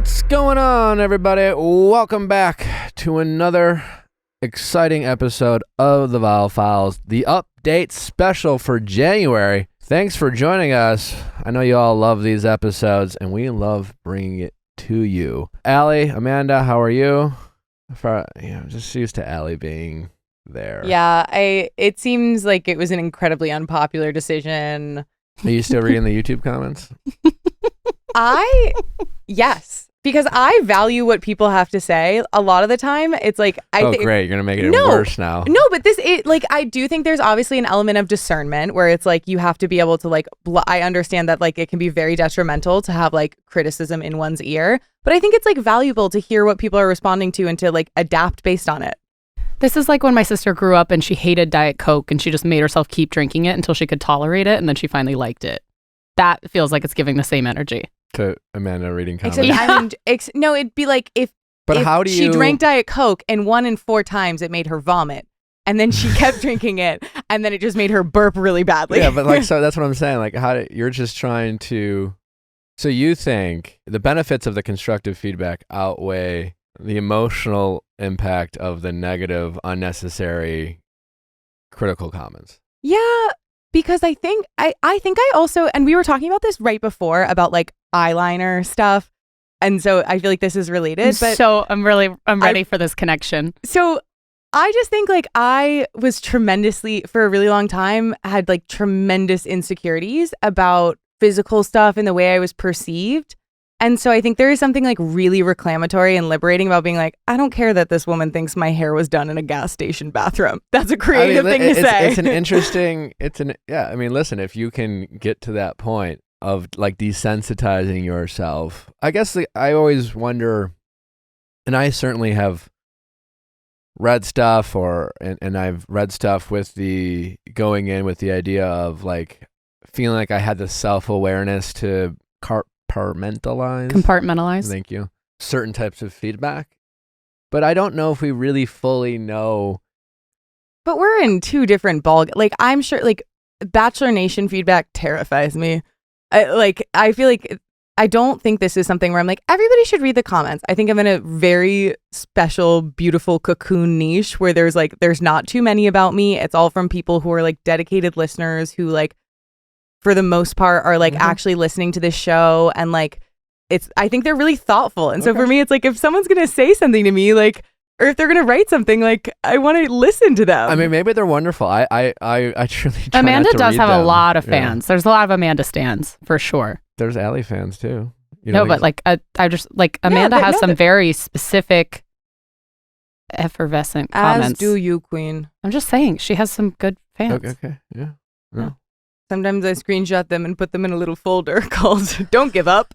What's going on, everybody? Welcome back to another exciting episode of the Viall Files, the update special for January. Thanks for joining us. I know you all love these episodes, and we love bringing it to you. Allie, Amanda, how are you? I'm just used to Allie being there. Yeah, it seems like it was an incredibly unpopular decision. Are you still reading the YouTube comments? Yes, because I value what people have to say. A lot of the time, it's like great, you're gonna make it worse now. No, but I do think there's obviously an element of discernment where it's like you have to be able to I understand that it can be very detrimental to have criticism in one's ear, but I think it's valuable to hear what people are responding to and to adapt based on it. This is like when my sister grew up and she hated Diet Coke and she just made herself keep drinking it until she could tolerate it, and then she finally liked it. That feels like it's giving the same energy. To Amanda reading comments. No, it'd be like if she drank Diet Coke and 1 in 4 times it made her vomit, and then she kept drinking it, and then it just made her burp really badly. Yeah, but so that's what I'm saying. You're just trying to. So you think the benefits of the constructive feedback outweigh the emotional impact of the negative, unnecessary, critical comments? Yeah, because I think I also, and we were talking about this right before about eyeliner stuff, and so I feel like this is related. But so I'm ready for this connection. So I just think I was for a really long time had tremendous insecurities about physical stuff and the way I was perceived. And so I think there is something really reclamatory and liberating about being I don't care that this woman thinks my hair was done in a gas station bathroom. That's a creative thing to say. It's an interesting, listen, if you can get to that point of desensitizing yourself, I guess I always wonder, and I certainly have read stuff and I've read stuff with the going in with the idea of feeling like I had the self-awareness to compartmentalize. Thank you. Certain types of feedback. But I don't know if we really fully know. But we're in two different I'm sure Bachelor Nation feedback terrifies me. I feel I don't think this is something where I'm everybody should read the comments. I think I'm in a very special, beautiful cocoon niche where there's not too many about me. It's all from people who are dedicated listeners who for the most part are actually listening to this show, and I think they're really thoughtful. And so for me, it's if someone's gonna say something to me, or if they're gonna write something, I want to listen to them. I mean, maybe they're wonderful. I truly try Amanda not to does read have them. a lot of fans. Yeah. There's a lot of Amanda stans for sure. There's Allie fans too. But I just Amanda has some very specific, effervescent comments. As do you, Queen. I'm just saying she has some good fans. Okay. Yeah. No. Sometimes I screenshot them and put them in a little folder called "Don't Give Up."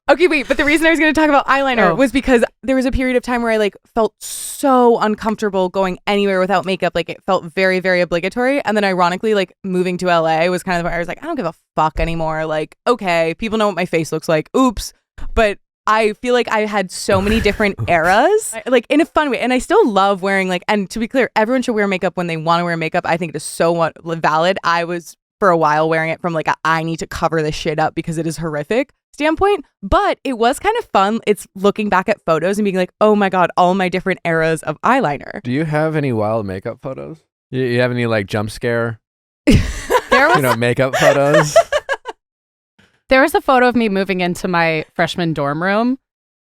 Okay, wait, but the reason I was going to talk about eyeliner was because there was a period of time where I felt so uncomfortable going anywhere without makeup. It felt very, very obligatory. And then ironically, moving to LA was kind of where I was I don't give a fuck anymore. Okay, people know what my face looks like. Oops. But I feel I had so many different eras, in a fun way. And I still love wearing and to be clear, everyone should wear makeup when they want to wear makeup. I think it is so valid. I was for a while wearing it from I need to cover this shit up because it is horrific standpoint, but it was kind of fun. It's looking back at photos and being oh my God, all my different eras of eyeliner. Do you have any wild makeup photos? You have any jump scare makeup photos? There was a photo of me moving into my freshman dorm room,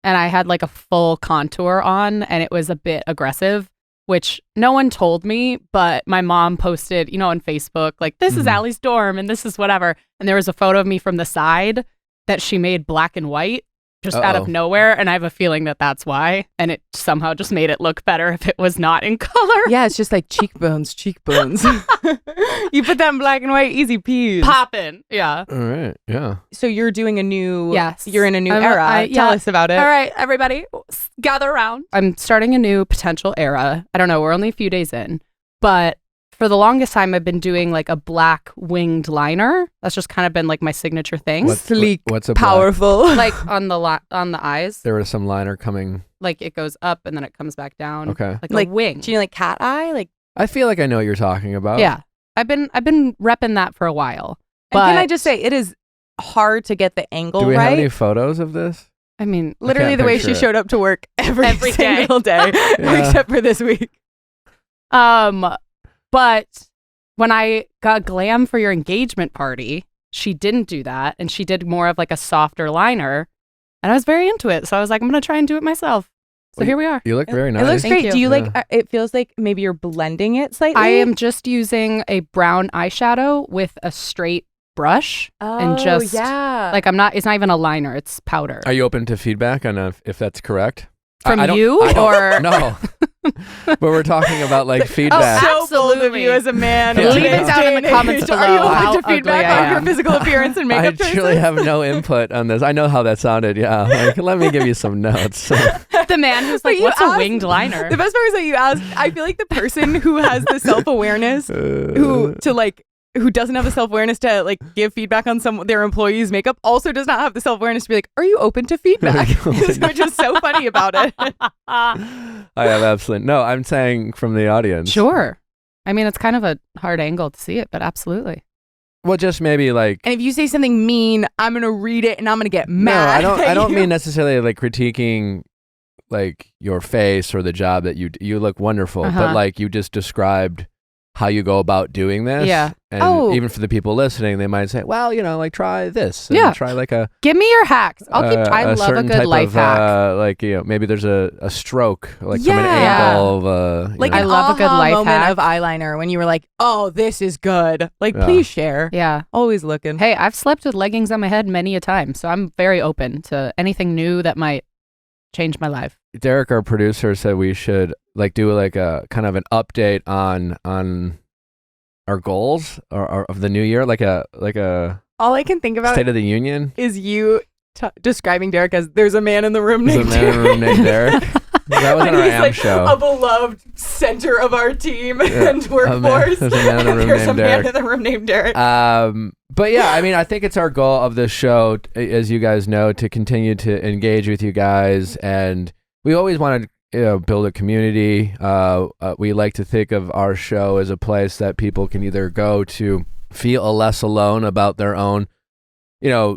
and I had a full contour on, and it was a bit aggressive, which no one told me, but my mom posted, on Facebook, this is Allie's dorm, and this is whatever. And there was a photo of me from the side that she made black and white just out of nowhere, and I have a feeling that that's why, and it somehow just made it look better if it was not in color. Yeah, it's just cheekbones. You put that in black and white, easy peas. Poppin', yeah. All right, yeah. So you're doing a new, yes. You're in a new era. Tell us about it. All right, everybody, gather around. I'm starting a new potential era. I don't know, we're only a few days in, but for the longest time, I've been doing a black winged liner. That's just kind of been my signature thing. Sleek, what's a powerful. On the eyes. There was some liner coming. It goes up and then it comes back down. Okay. A wing. Do you cat eye? I feel I know what you're talking about. Yeah. I've been repping that for a while. And can I just say, it is hard to get the angle Do we right. have any photos of this? I mean, Literally the way she showed up to work every single day, except for this week. But when I got glam for your engagement party, she didn't do that, and she did more of like a softer liner, and I was very into it. So I was like, I'm gonna try and do it myself. So here we are. You look very nice. It looks Thank great. you. Do you like? It feels like maybe you're blending it slightly. I am just using a brown eyeshadow with a straight brush, and just like it's not even a liner; it's powder. Are you open to feedback on if that's correct? From I don't- you I don't- or no? But we're talking about like feedback. so bold of Absolutely. you as a man. Yeah. Leave it down in the comments below Are you how open to feedback ugly I on your am. physical appearance and I makeup choices? truly have no input on this. I know how that sounded. Yeah, like, let me give you some notes. the man who's like, you "What's asked- a winged liner?" The best part is that you asked. I feel like the person who has the self-awareness, who doesn't have the self-awareness to like give feedback on their employees' makeup, also does not have the self-awareness to be like, "Are you open to feedback?" Which is so funny about it. I have absolutely no. I'm saying from the audience. Sure. I mean, it's kind of a hard angle to see it, but absolutely. Well, just maybe like. And if you say something mean, I'm gonna read it and I'm gonna get No, mad. I don't mean necessarily like critiquing like your face or the job that you look wonderful, but like you just described how you go about doing this. Yeah. And even for the people listening, they might say, well, like try this. And try like a. Give me your hacks. I'll keep. I love a certain good type life of, hack. like, maybe there's a stroke, like from an Yeah. angle of like you an know. I love a good aha life moment hack. of eyeliner when you were like, "Oh, this is good." Like, Yeah. please share. Yeah. Always looking. Hey, I've slept with leggings on my head many a time, so I'm very open to anything new that might change my life. Derek, our producer, said we should like do like a kind of an update on our goals or of the new year, like a All I can think about State of the Union. is you describing Derek as there's a man in the room There's a named man in the room named Derek. That was And on our he's AM like show. a beloved center of our team Yeah. and workforce. There's a man in the room There's a named man Derek. in the room named Derek. But yeah, I mean, I think it's our goal of this show, as you guys know, to continue to engage with you guys, and we always want to build a community. We like to think of our show as a place that people can either go to feel less alone about their own,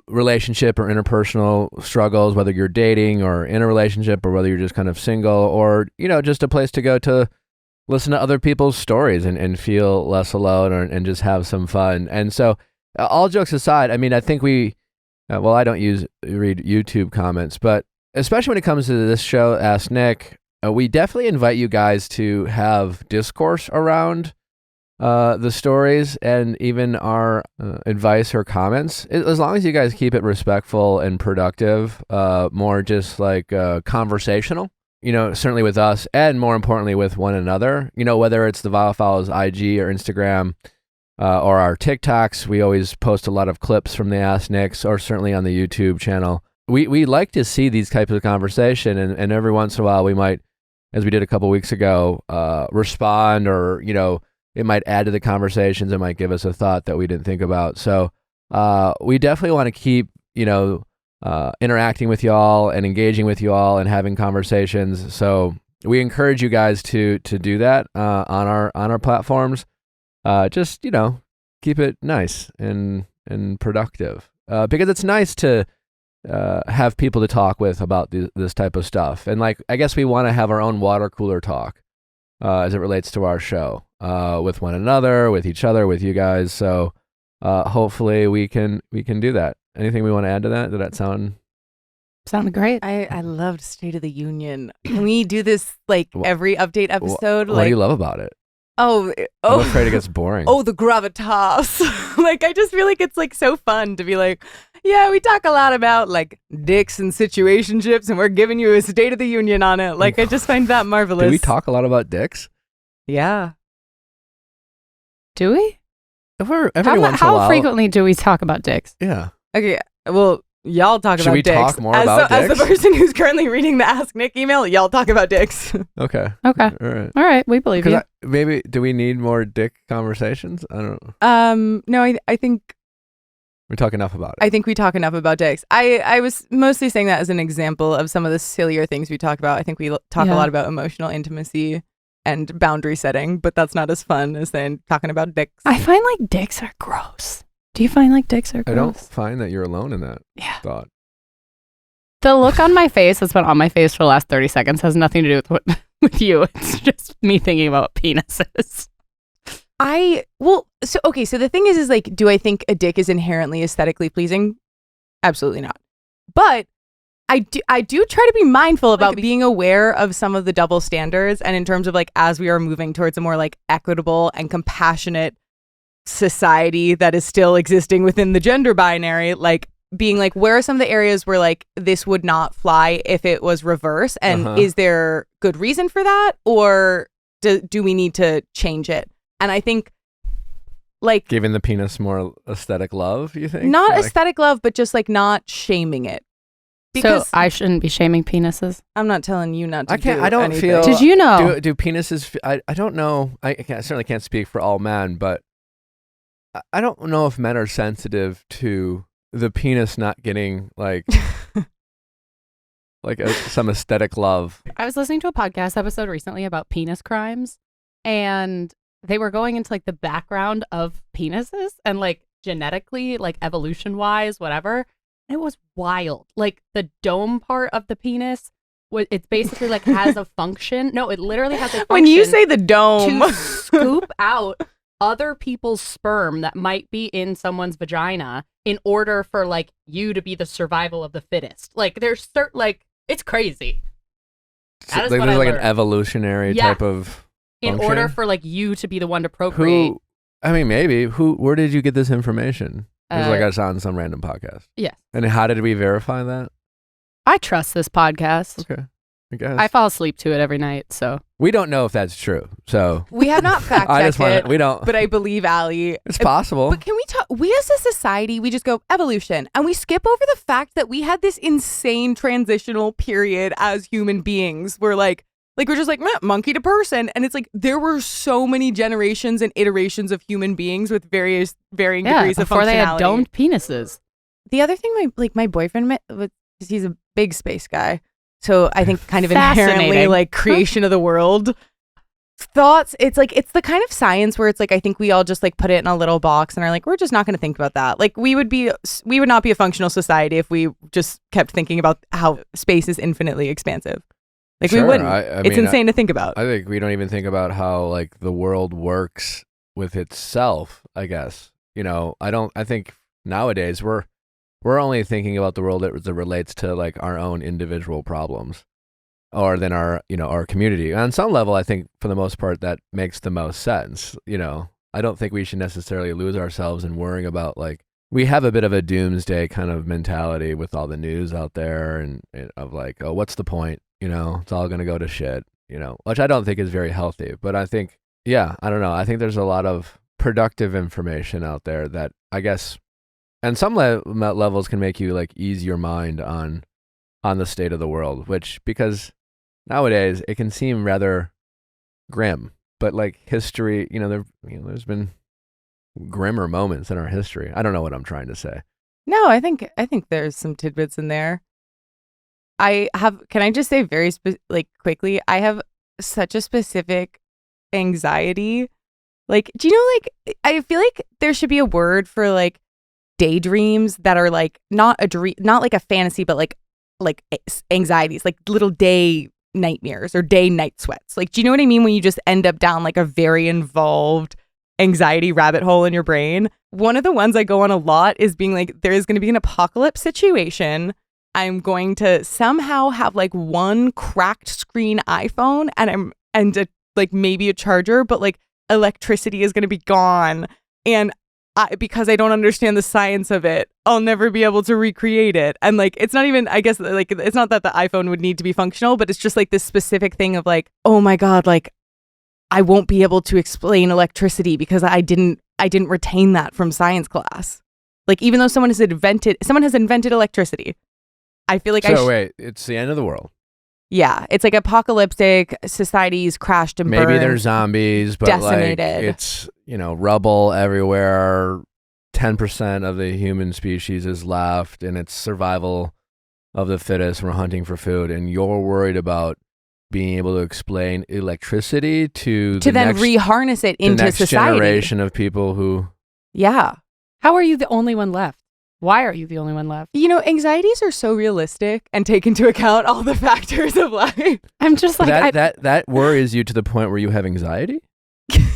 relationship or interpersonal struggles, whether you're dating or in a relationship, or whether you're just kind of single, or just a place to go to listen to other people's stories and feel less alone, and just have some fun. And so, all jokes aside, I mean, I think I don't read YouTube comments, but especially when it comes to this show, Ask Nick, we definitely invite you guys to have discourse around the stories and even our advice or comments, as long as you guys keep it respectful and productive, more just like conversational, certainly with us, and more importantly with one another, whether it's the Viall Files IG or Instagram, or our TikToks. We always post a lot of clips from the Ask Nicks, or certainly on the YouTube channel. We like to see these types of conversation, and every once in a while we might, as we did a couple weeks ago, respond, or it might add to the conversations. It might give us a thought that we didn't think about. So we definitely want to keep interacting with y'all and engaging with y'all and having conversations. So we encourage you guys to do that on our platforms. Just keep it nice and productive, because it's nice to have people to talk with about this type of stuff. And like, I guess we want to have our own water cooler talk as it relates to our show, with one another, with each other, with you guys. So hopefully we can do that. Anything we want to add to that? Did that Sounded great. I loved State of the Union. Can we do this like every update episode? What do you love about it? I'm afraid it gets boring. Oh, the gravitas. Like, I just feel like it's like so fun to be like, yeah, we talk a lot about like dicks and situationships, and we're giving you a State of the Union on it. Like, I just find that marvelous. Do we talk a lot about dicks? Yeah. Do we? Every once in a while. How frequently do we talk about dicks? Yeah. Okay. Well, y'all talk Should about we dicks. talk more about As the dicks? person who's currently reading the Ask Nick email, y'all talk about dicks. Okay. Okay. All right. We believe you. Maybe, do we need more dick conversations? I don't know. No, I think We talk enough about it. I think we talk enough about dicks. I was mostly saying that as an example of some of the sillier things we talk about. I think we talk a lot about emotional intimacy and boundary setting, but that's not as fun as then talking about dicks. I find like dicks are gross. Do you find like dicks are gross? I don't find that you're alone in that thought. The look on my face that's been on my face for the last 30 seconds has nothing to do with you. It's just me thinking about penises. So the thing is like, do I think a dick is inherently aesthetically pleasing? Absolutely not. But I do try to be mindful about being aware of some of the double standards, and in terms of like, as we are moving towards a more like equitable and compassionate society that is still existing within the gender binary, like being like, where are some of the areas where like this would not fly if it was reverse, and is there good reason for that, or do we need to change it? And I think like giving the penis more aesthetic love, you think? Not like, aesthetic love, but just like not shaming it. Because so I shouldn't be shaming penises. I'm not telling you not to. I don't anything. feel. Did you know? Do penises? I don't know. I certainly can't speak for all men, but I don't know if men are sensitive to the penis not getting like some aesthetic love. I was listening to a podcast episode recently about penis crimes, and they were going into like the background of penises and like genetically, like evolution wise, whatever. And it was wild. Like the dome part of the penis, it's basically like has a function. No, it literally has a function. When you say the dome, to scoop out other people's sperm that might be in someone's vagina in order for like you to be the survival of the fittest. Like there's like it's crazy. So, like, there's like an evolutionary type of in function? Order for like you to be the one to procreate. Where did you get this information? It was like I saw on some random podcast. Yes. And how did we verify that? I trust this podcast. Okay. I guess. I fall asleep to it every night, so. We don't know if that's true, so. We have not fact-checked it, we don't. but I believe Allie. It's possible. But can we talk, we as a society, we just go evolution, and we skip over the fact that we had this insane transitional period as human beings where like we're just like, monkey to person. And it's like, there were so many generations and iterations of human beings with varying degrees of functionality. Before they had domed penises. The other thing my boyfriend, he's a big space guy. So I think kind of inherently like creation of the world thoughts. It's like, it's the kind of science where it's like, I think we all just like put it in a little box and are like, we're just not going to think about that. Like we would not be a functional society if we just kept thinking about how space is infinitely expansive. Like sure, we wouldn't. It's insane to think about. I think we don't even think about how like the world works with itself, I guess. You know, I think nowadays we're only thinking about the world as it relates to like our own individual problems or then our community. On some level, I think for the most part that makes the most sense. You know, I don't think we should necessarily lose ourselves in worrying about like, we have a bit of a doomsday kind of mentality with all the news out there and of like, oh, what's the point? You know, it's all going to go to shit, you know, which I don't think is very healthy. But I think, I don't know. I think there's a lot of productive information out there that I guess, and some levels can make you like ease your mind on the state of the world, which because nowadays it can seem rather grim, but like history, there's been grimmer moments in our history. I don't know what I'm trying to say. No, I think there's some tidbits in there. Can I just say very quickly, I have such a specific anxiety. Like, do you know, like, I feel like there should be a word for like daydreams that are like not a dream, not like a fantasy, but like anxieties, like little day nightmares or day night sweats. Like, do you know what I mean? When you just end up down like a very involved anxiety rabbit hole in your brain. One of the ones I go on a lot is being like, there is going to be an apocalypse situation. I'm going to somehow have like one cracked screen iPhone and like maybe a charger, but like electricity is going to be gone. And because I don't understand the science of it, I'll never be able to recreate it. And like, it's not even, I guess, like, it's not that the iPhone would need to be functional, but it's just like this specific thing of like, oh my God, like I won't be able to explain electricity because I didn't retain that from science class. Like, even though someone has invented electricity, I feel like wait, it's the end of the world. Yeah, it's like apocalyptic, societies crashed and burned. Maybe they're zombies, but decimated. Like it's, rubble everywhere. 10% of the human species is left, and it's survival of the fittest. We're hunting for food, and you're worried about being able to explain electricity to then reharness it into the next society. generation of people who. Yeah. How are you the only one left? Why are you the only one left? You know, anxieties are so realistic and take into account all the factors of life. I'm just like that worries you to the point where you have anxiety? Because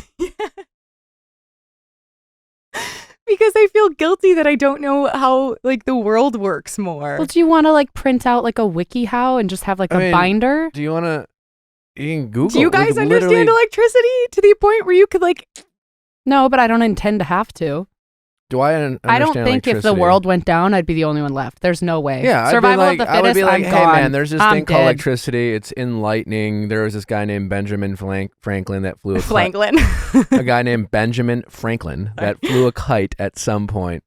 I feel guilty that I don't know how like the world works more. Well, do you want to like print out like a WikiHow and just have like a binder? Do you want to? You can Google. Do you guys understand electricity to the point where you could like? No, but I don't intend to have to. Do I understand I don't think if the electricity? world went down, I'd be the only one left. There's no way. Yeah, Survival I'd be like, of the I would fittest. be like, I'm hey gone. man, there's this I'm thing called dead. electricity. It's enlightening. There was this guy named Benjamin Franklin that flew a guy named Benjamin Franklin that flew a kite at some point.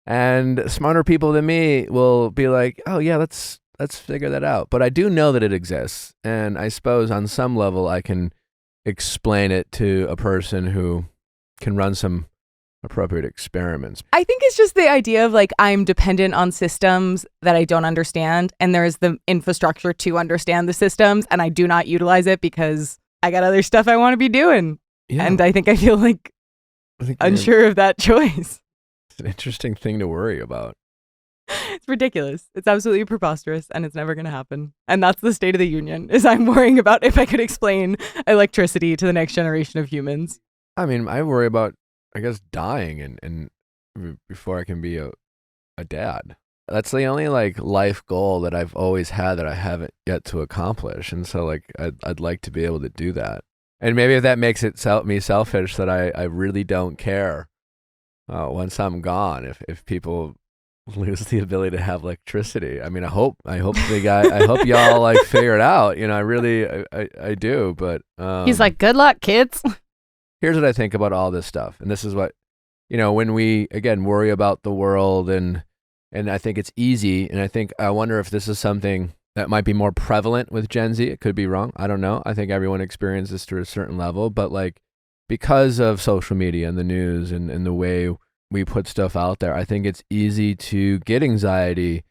And smarter people than me will be like, oh yeah, let's figure that out. But I do know that it exists, and I suppose on some level I can explain it to a person who can run some appropriate experiments. I think it's just the idea of like I'm dependent on systems that I don't understand, and there's the infrastructure to understand the systems, and I do not utilize it because I got other stuff I want to be doing. Yeah. And I think I feel like unsure of that choice. It's an interesting thing to worry about. It's ridiculous. It's absolutely preposterous, and it's never going to happen. And that's the state of the union, is I'm worrying about if I could explain electricity to the next generation of humans. I mean, I worry about, I guess, dying and before I can be a dad. That's the only like life goal that I've always had that I haven't yet to accomplish. And so like I'd like to be able to do that. And maybe if that makes it me selfish, that I really don't care once I'm gone if people lose the ability to have electricity. I mean, I hope y'all like figure it out. You know, I really I do. But he's like, good luck, kids. Here's what I think about all this stuff. And this is what, you know, when we, again, worry about the world and I think it's easy. And I wonder if this is something that might be more prevalent with Gen Z. It could be wrong. I don't know. I think everyone experiences this to a certain level. But like, because of social media and the news and the way we put stuff out there, I think it's easy to get anxiety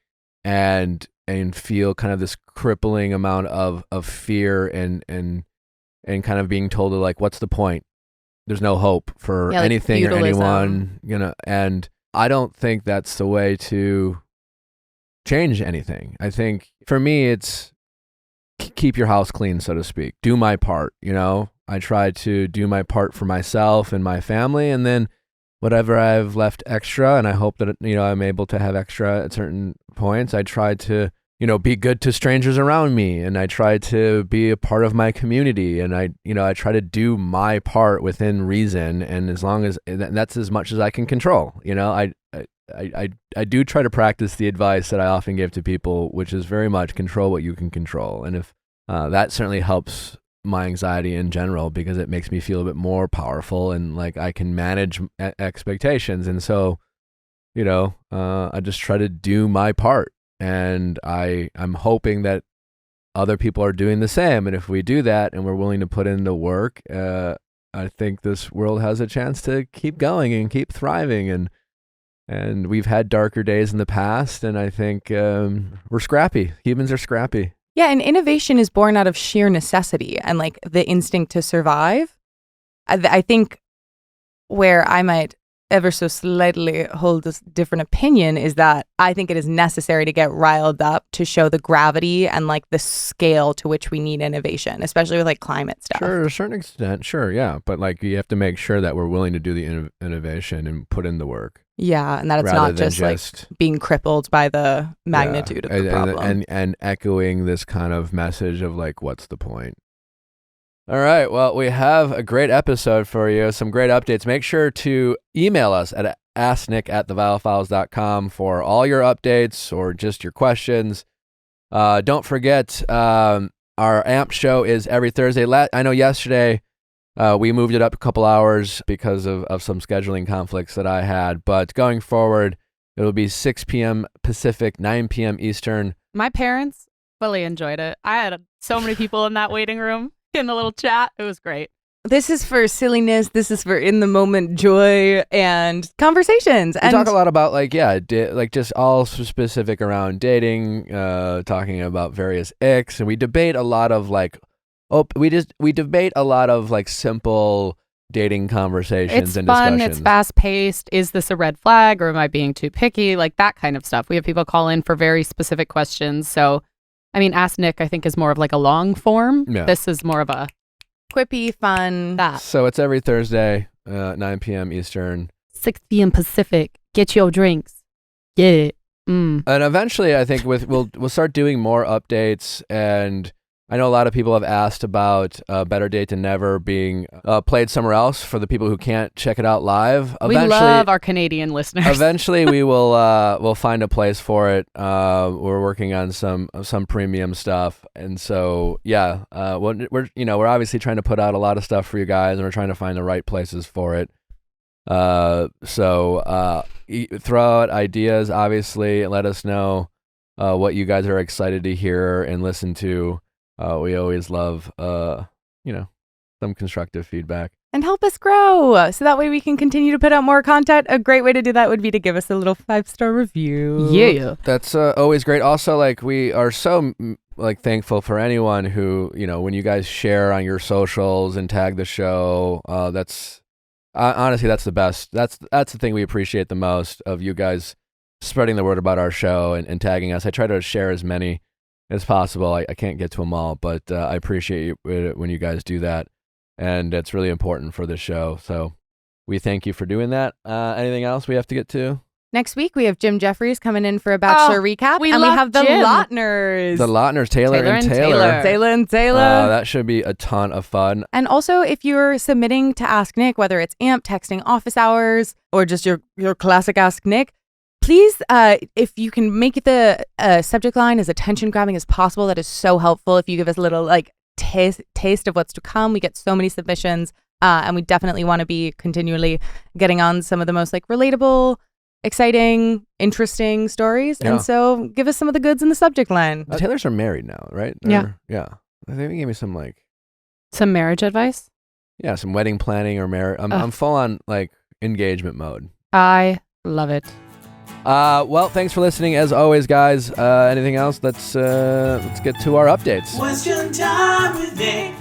and feel kind of this crippling amount of fear and kind of being told to like, what's the point? There's no hope for anything or anyone, you know, and I don't think that's the way to change anything. I think for me, it's keep your house clean, so to speak. Do my part, you know. I try to do my part for myself and my family, and then whatever I've left extra, and I hope that, you know, I'm able to have extra at certain points, I try to, you know, be good to strangers around me, and I try to be a part of my community, and I try to do my part within reason, and as long as that's as much as I can control, you know, I do try to practice the advice that I often give to people, which is very much control what you can control, and if that certainly helps my anxiety in general, because it makes me feel a bit more powerful and like I can manage expectations, and so, you know, I just try to do my part. And I'm hoping that other people are doing the same. And if we do that and we're willing to put in the work, I think this world has a chance to keep going and keep thriving. And we've had darker days in the past. And I think we're scrappy. Humans are scrappy. Yeah. And innovation is born out of sheer necessity and like the instinct to survive. I think where I might ever so slightly hold this different opinion is that I think it is necessary to get riled up to show the gravity and like the scale to which we need innovation, especially with like climate stuff. Sure, to a certain extent, sure, yeah. But like you have to make sure that we're willing to do the innovation and put in the work. Yeah, and that it's not just like being crippled by the magnitude of the problem. And echoing this kind of message of like, what's the point? All right, well, we have a great episode for you, some great updates. Make sure to email us at asknick@theviallfiles.com for all your updates or just your questions. Don't forget, our AMP show is every Thursday. I know yesterday we moved it up a couple hours because of some scheduling conflicts that I had, but going forward, it'll be 6 p.m. Pacific, 9 p.m. Eastern. My parents fully enjoyed it. I had so many people in that waiting room. In the little chat. It was great. This is for silliness. This is for in the moment joy and conversations. We talk a lot about like, like just all specific around dating, talking about various icks, and we debate a lot of like, we debate a lot of like simple dating conversations It's and fun. discussions. It's fast paced. Is this a red flag or am I being too picky? Like that kind of stuff. We have people call in for very specific questions. So, I mean, Ask Nick, I think, is more of like a long form. Yeah. This is more of a Quippy, fun. that. So it's every Thursday, 9 p.m. Eastern. 6 p.m. Pacific. Get your drinks. Get it. And eventually, I think we'll start doing more updates. And I know a lot of people have asked about Better Date Than Never being played somewhere else for the people who can't check it out live. We love our Canadian listeners. Eventually, we will we'll find a place for it. We're working on some premium stuff, and so yeah, we're obviously trying to put out a lot of stuff for you guys, and we're trying to find the right places for it. So throw out ideas, obviously, and let us know what you guys are excited to hear and listen to. We always love, some constructive feedback. And help us grow so that way we can continue to put out more content. A great way to do that would be to give us a little 5-star review. Yeah. That's always great. Also, like, we are so thankful for anyone who, when you guys share on your socials and tag the show, that's honestly, that's the best. That's the thing we appreciate the most of you guys spreading the word about our show and tagging us. I try to share as many as possible. I can't get to them all, but I appreciate it when you guys do that. And it's really important for the show. So we thank you for doing that. Anything else we have to get to? Next week, we have Jim Jeffries coming in for a Bachelor recap. we and we love have the Jim. Lautners. The Lautners, Taylor and Taylor. Taylor and Taylor. That should be a ton of fun. And also, if you're submitting to Ask Nick, whether it's AMP, texting office hours, or just your classic Ask Nick, please, if you can make the subject line as attention grabbing as possible, that is so helpful. If you give us a little taste of what's to come, we get so many submissions, and we definitely want to be continually getting on some of the most relatable, exciting, interesting stories. Yeah. And so give us some of the goods in the subject line. The Taylors are married now, right? Yeah. Yeah. I think they gave me some Some marriage advice? some wedding planning or marriage. I'm full on engagement mode. I love it. Well, thanks for listening as always, guys. Anything else? Let's get to our updates. Question time with Nick.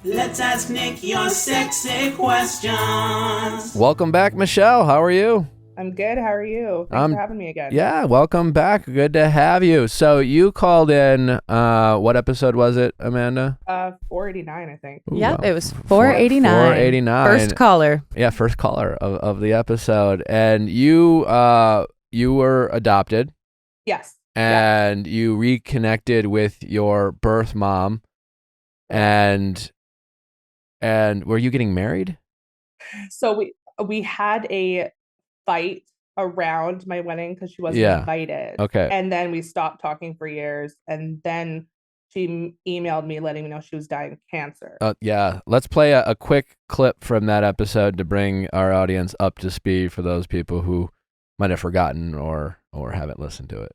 Let's ask Nick your sexy questions. Welcome back, Michelle. How are you? I'm good. How are you? Thanks for having me again. Yeah, welcome back. Good to have you. So you called in, what episode was it, Amanda? 489, I think. Ooh, Yep, wow. it was 489. 489. First caller. Yeah, first caller of the episode. And you were adopted. Yes. And you reconnected with your birth mom. And were you getting married? So we had a fight around my wedding because she wasn't invited. Okay. And then we stopped talking for years. And then she emailed me letting me know she was dying of cancer. Yeah. Let's play a quick clip from that episode to bring our audience up to speed for those people who might have forgotten or haven't listened to it.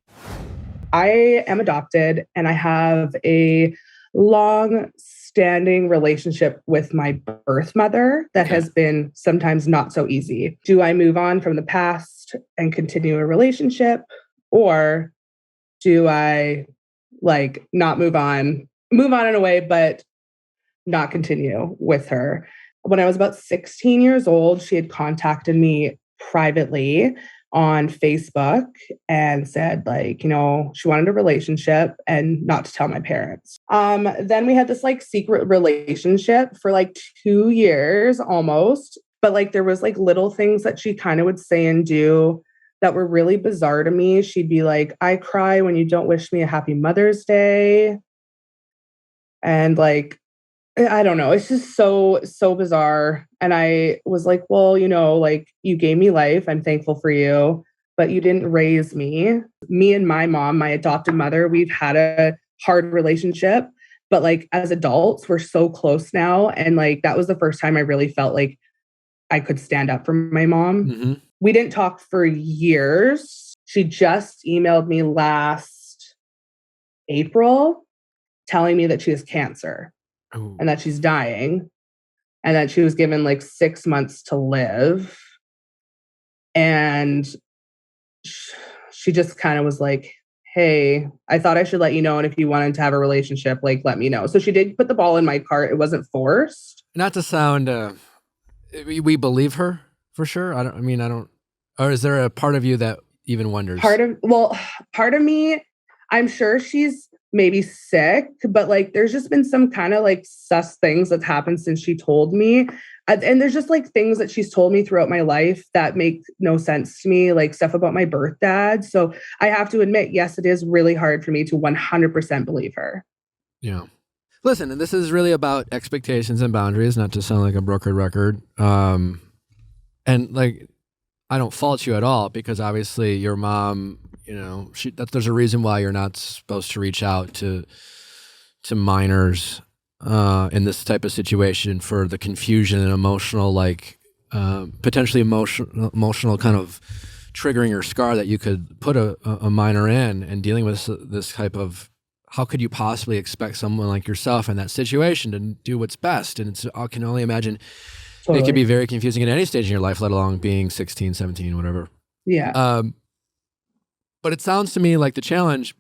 I am adopted and I have a long-standing relationship with my birth mother that has been sometimes not so easy. Do I move on from the past and continue a relationship, or do I not move on in a way, but not continue with her? When I was about 16 years old, she had contacted me privately on Facebook and said she wanted a relationship and not to tell my parents. Then we had this secret relationship for 2 years almost, but there was little things that she kind of would say and do that were really bizarre to me. She'd be like, "I cry when you don't wish me a happy Mother's Day." And I don't know. It's just so bizarre. And I was like, well, you gave me life. I'm thankful for you, but you didn't raise me. Me and my mom, my adopted mother, we've had a hard relationship, but as adults, we're so close now. And that was the first time I really felt like I could stand up for my mom. Mm-hmm. We didn't talk for years. She just emailed me last April telling me that she has cancer. Ooh. And that she's dying, and that she was given 6 months to live. And she just kind of was like, "Hey, I thought I should let you know. And if you wanted to have a relationship, let me know." So she did put the ball in my court. It wasn't forced. Not to sound we believe her for sure. I don't. Or is there a part of you that even wonders? Part of me, I'm sure she's maybe sick, but like there's just been some kind of like sus things that's happened since she told me. And there's just like things that she's told me throughout my life that make no sense to me, like stuff about my birth dad. So I have to admit, yes, it is really hard for me to 100% believe her. Yeah. Listen, and this is really about expectations and boundaries, not to sound like a broken record. And like, I don't fault you at all, because obviously your mom, there's a reason why you're not supposed to reach out to minors in this type of situation, for the confusion and emotional, like potentially emotional kind of triggering or scar that you could put a minor in, and dealing with this type of, how could you possibly expect someone like yourself in that situation to do what's best? And I can only imagine it can be very confusing at any stage in your life, let alone being 16, 17, whatever. Yeah. But it sounds to me like the challenge,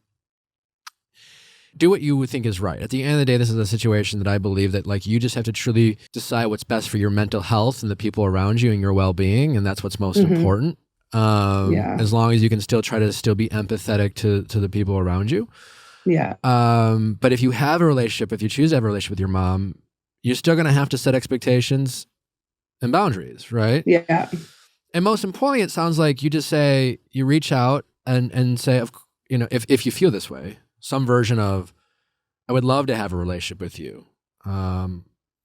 do what you would think is right. At the end of the day, this is a situation that I believe that like you just have to truly decide what's best for your mental health and the people around you and your well-being. And that's what's most important. As long as you can still try to be empathetic to the people around you. Yeah. But if you have a relationship, if you choose to have a relationship with your mom, you're still going to have to set expectations and boundaries, right? Yeah. And most importantly, it sounds like you just say, you reach out and say, if you feel this way, some version of, I would love to have a relationship with you.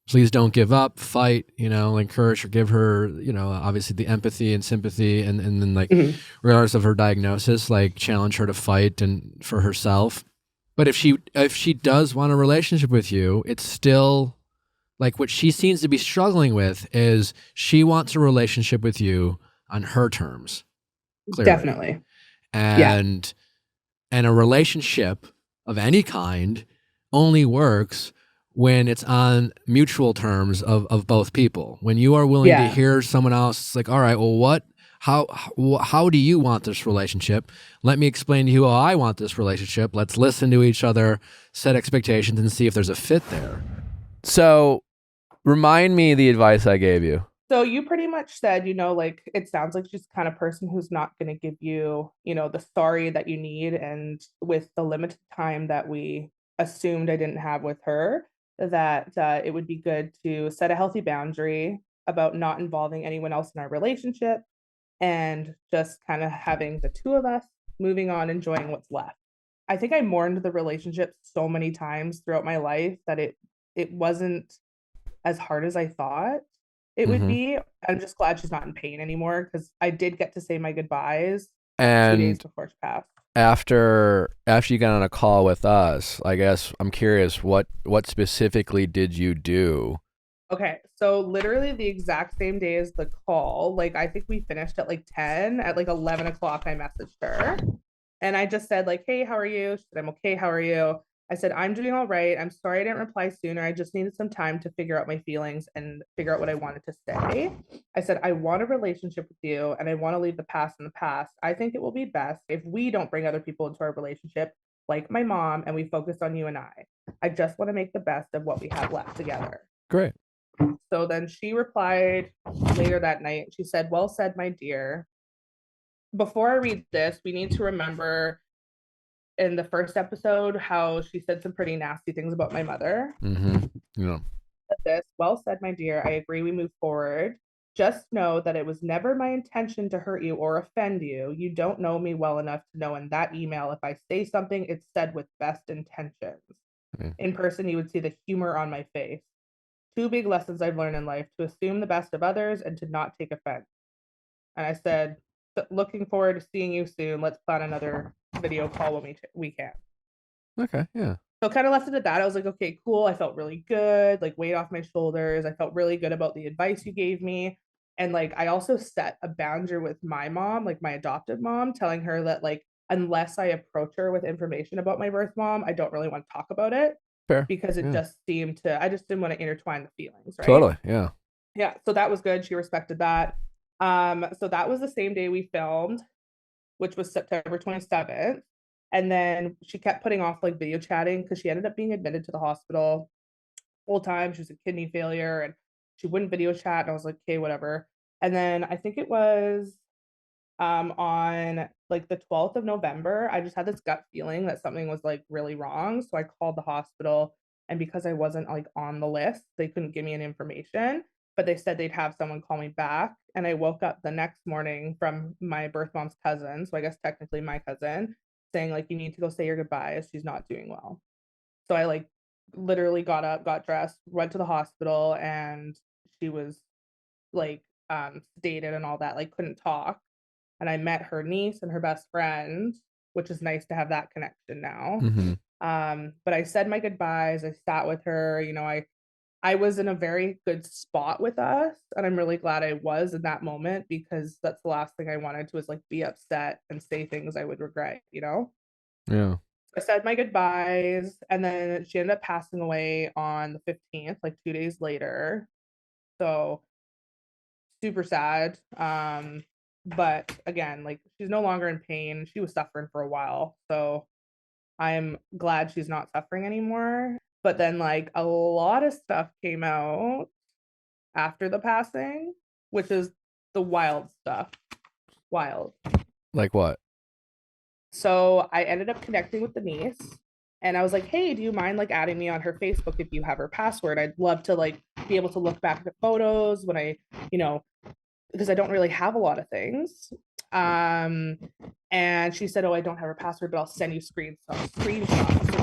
Please don't give up, fight, encourage or give her, obviously the empathy and sympathy, and then like, regardless of her diagnosis, like challenge her to fight and for herself. But if she does want a relationship with you, it's still like, what she seems to be struggling with is she wants a relationship with you on her terms. Clearly. Definitely. And a relationship of any kind only works when it's on mutual terms of both people. When you are willing to hear someone else, it's like, all right, well, how do you want this relationship? Let me explain to you how I want this relationship. Let's listen to each other, set expectations, and see if there's a fit there. So remind me the advice I gave you. So you pretty much said, like, it sounds like she's the kind of person who's not going to give you, the sorry that you need. And with the limited time that we assumed I didn't have with her, that it would be good to set a healthy boundary about not involving anyone else in our relationship, and just kind of having the two of us moving on, enjoying what's left. I think I mourned the relationship so many times throughout my life that it wasn't as hard as I thought it would be. I'm just glad she's not in pain anymore, because I did get to say my goodbyes 2 days before she passed. After you got on a call with us, I guess I'm curious, what specifically did you do? Okay, so literally the exact same day as the call, like I think we finished at like 10, at like 11 o'clock, I messaged her. And I just said like, hey, how are you? She said, I'm okay, how are you? I said, I'm doing all right. I'm sorry I didn't reply sooner. I just needed some time to figure out my feelings and figure out what I wanted to say. I said, I want a relationship with you and I want to leave the past in the past. I think it will be best if we don't bring other people into our relationship, like my mom, and we focus on you and I. I just want to make the best of what we have left together. Great. So then she replied later that night. She said, well said, my dear. Before I read this, we need to remember in the first episode how she said some pretty nasty things about my mother. Yeah. This, well said, my dear. I agree, we move forward. Just know that it was never my intention to hurt you or offend you. You don't know me well enough to know in that email, if I say something, it's said with best intentions. In person, you would see the humor on my face. 2 big lessons I've learned in life: to assume the best of others and to not take offense. And I said, looking forward to seeing you soon. Let's plan another video call when we can. Okay, yeah. So kind of left it at that. I was like, okay, cool. I felt really good, like weight off my shoulders. I felt really good about the advice you gave me. And like, I also set a boundary with my mom, like my adopted mom, telling her that like, unless I approach her with information about my birth mom, I don't really want to talk about it. Fair. Because it just seemed to, I just didn't want to intertwine the feelings, right? Totally, yeah. Yeah, so that was good. She respected that. So that was the same day we filmed, which was September 27th. And then she kept putting off like video chatting because she ended up being admitted to the hospital full time. She was a kidney failure. And she wouldn't video chat. And I was like, okay, whatever. And then I think it was on like the 12th of November, I just had this gut feeling that something was like really wrong. So I called the hospital, and because I wasn't like on the list, they couldn't give me any information, but they said they'd have someone call me back. And I woke up the next morning from my birth mom's cousin, so I guess technically my cousin, saying like, you need to go say your goodbyes. She's not doing well. So I like literally got up, got dressed, went to the hospital, and she was like sedated and all that, like couldn't talk. And I met her niece and her best friend, which is nice to have that connection now. But I said my goodbyes. I sat with her. You know, I was in a very good spot with us, and I'm really glad I was in that moment, because that's the last thing I wanted to was like be upset and say things I would regret, you know? Yeah. I said my goodbyes, and then she ended up passing away on the 15th, like 2 days later. So super sad. But again, like she's no longer in pain. She was suffering for a while. So I'm glad she's not suffering anymore. But then like a lot of stuff came out after the passing, which is the wild stuff. Wild. Like what? So I ended up connecting with the niece, and I was like, hey, do you mind like adding me on her Facebook if you have her password? I'd love to like be able to look back at the photos when I, you know, because I don't really have a lot of things. And she said, oh, I don't have her password, but I'll send you screenshots. So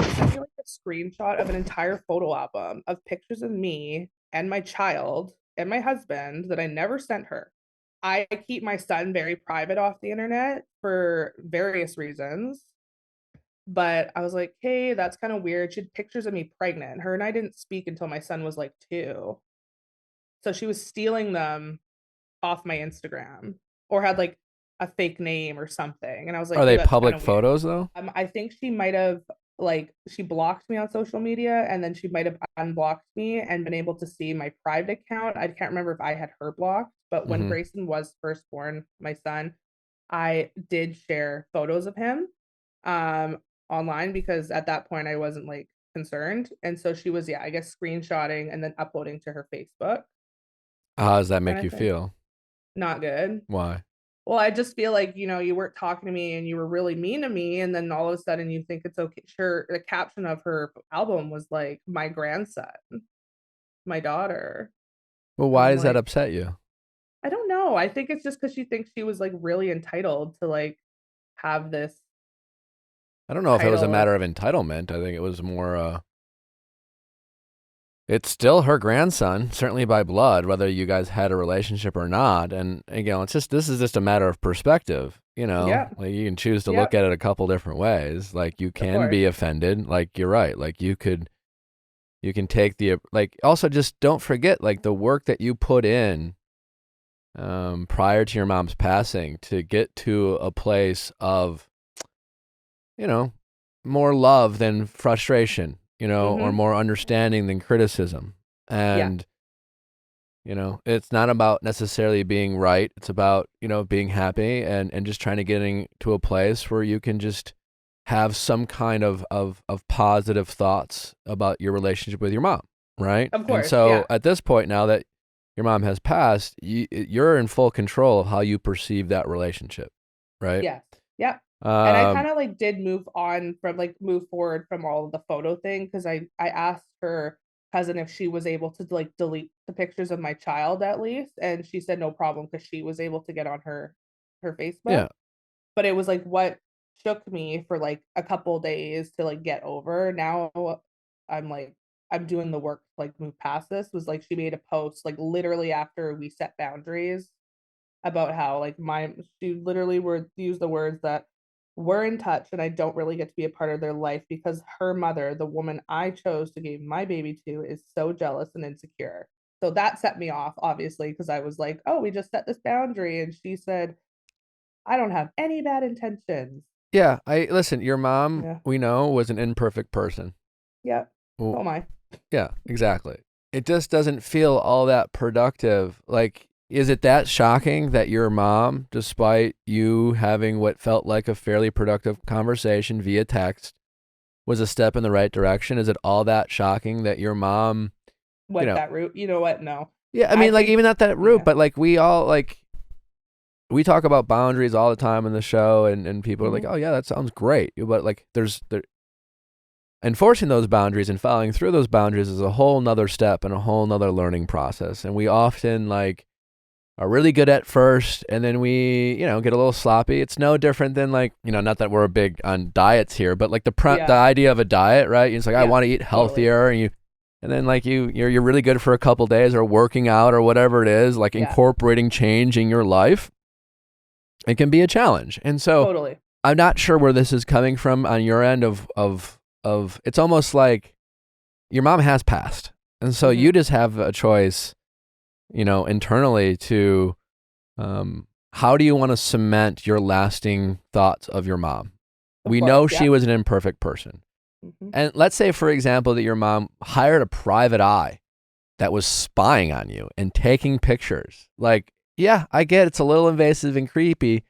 she sent me like a screenshot of an entire photo album of pictures of me and my child and my husband that I never sent her. I keep my son very private off the internet for various reasons. But I was like, hey, that's kind of weird. She had pictures of me pregnant. Her and I didn't speak until my son was like 2. So she was stealing them off my Instagram, or had like a fake name or something. And I was like, Are oh, they that's public kind of weird. photos though? I think she might have like she blocked me on social media, and then she might have unblocked me and been able to see my private account. I can't remember if I had her blocked, but when Grayson was first born, my son, I did share photos of him online, because at that point I wasn't like concerned. And so she was, yeah, I guess screenshotting and then uploading to her Facebook How does that kind make of you thing. feel? Not good. Why? Well, I just feel like, you know, you weren't talking to me and you were really mean to me. And then all of a sudden you think it's okay. Sure. The caption of her album was like, my grandson, my daughter. Well, And why I'm does that like, upset you? I don't know. I think it's just because she thinks she was like really entitled to like have this I don't know if it was a title. matter of entitlement. I think it was more, it's still her grandson, certainly by blood, whether you guys had a relationship or not. And again, this is just a matter of perspective, you know? Yeah. Like you can choose to Yeah. look at it a couple different ways. Like you can be offended. Like you're right. Like you can take like also just don't forget like the work that you put in prior to your mom's passing to get to a place of, you know, more love than frustration, you know, or more understanding than criticism. And, you know, it's not about necessarily being right. It's about, you know, being happy and just trying to getting to a place where you can just have some kind of positive thoughts about your relationship with your mom. Right. Of course. And so at this point, now that your mom has passed, you're in full control of how you perceive that relationship. Right. Yes. Yep. And I kind of like did move forward from all of the photo thing, because I asked her cousin if she was able to like delete the pictures of my child at least, and she said no problem, because she was able to get on her Facebook. Yeah. But it was like what shook me for like a couple days to like get over. Now I'm doing the work to like move past this. Was like she made a post like literally after we set boundaries about how like she literally used the words that we're in touch and I don't really get to be a part of their life because her mother, the woman I chose to give my baby to, is so jealous and insecure. So that set me off, obviously, because I was like, oh, we just set this boundary. And she said, I don't have any bad intentions. Yeah. Listen, your mom, we know, was an imperfect person. Yep. Well, so am I. Yeah, exactly. It just doesn't feel all that productive. Like, is it that shocking that your mom, despite you having what felt like a fairly productive conversation via text, was a step in the right direction? Is it all that shocking that your mom went that route? You know what? No. Yeah, I mean, like, think- even at that root, yeah. but like we all like we talk about boundaries all the time in the show, and people are like, oh yeah, that sounds great, but like there enforcing those boundaries and following through those boundaries is a whole nother step and a whole nother learning process, and we often like are really good at first, and then we, get a little sloppy. It's no different than like, not that we're big on diets here, but like the idea of a diet, right? It's like, I want to eat healthier, and then like you're really good for a couple days, or working out, or whatever it is, like incorporating change in your life. It can be a challenge. And so Totally. I'm not sure where this is coming from on your end of it's almost like your mom has passed. And so you just have a choice, internally to, how do you want to cement your lasting thoughts of your mom? We know she was an imperfect person. And let's say, for example, that your mom hired a private eye that was spying on you and taking pictures. Like, yeah, I get it's a little invasive and creepy,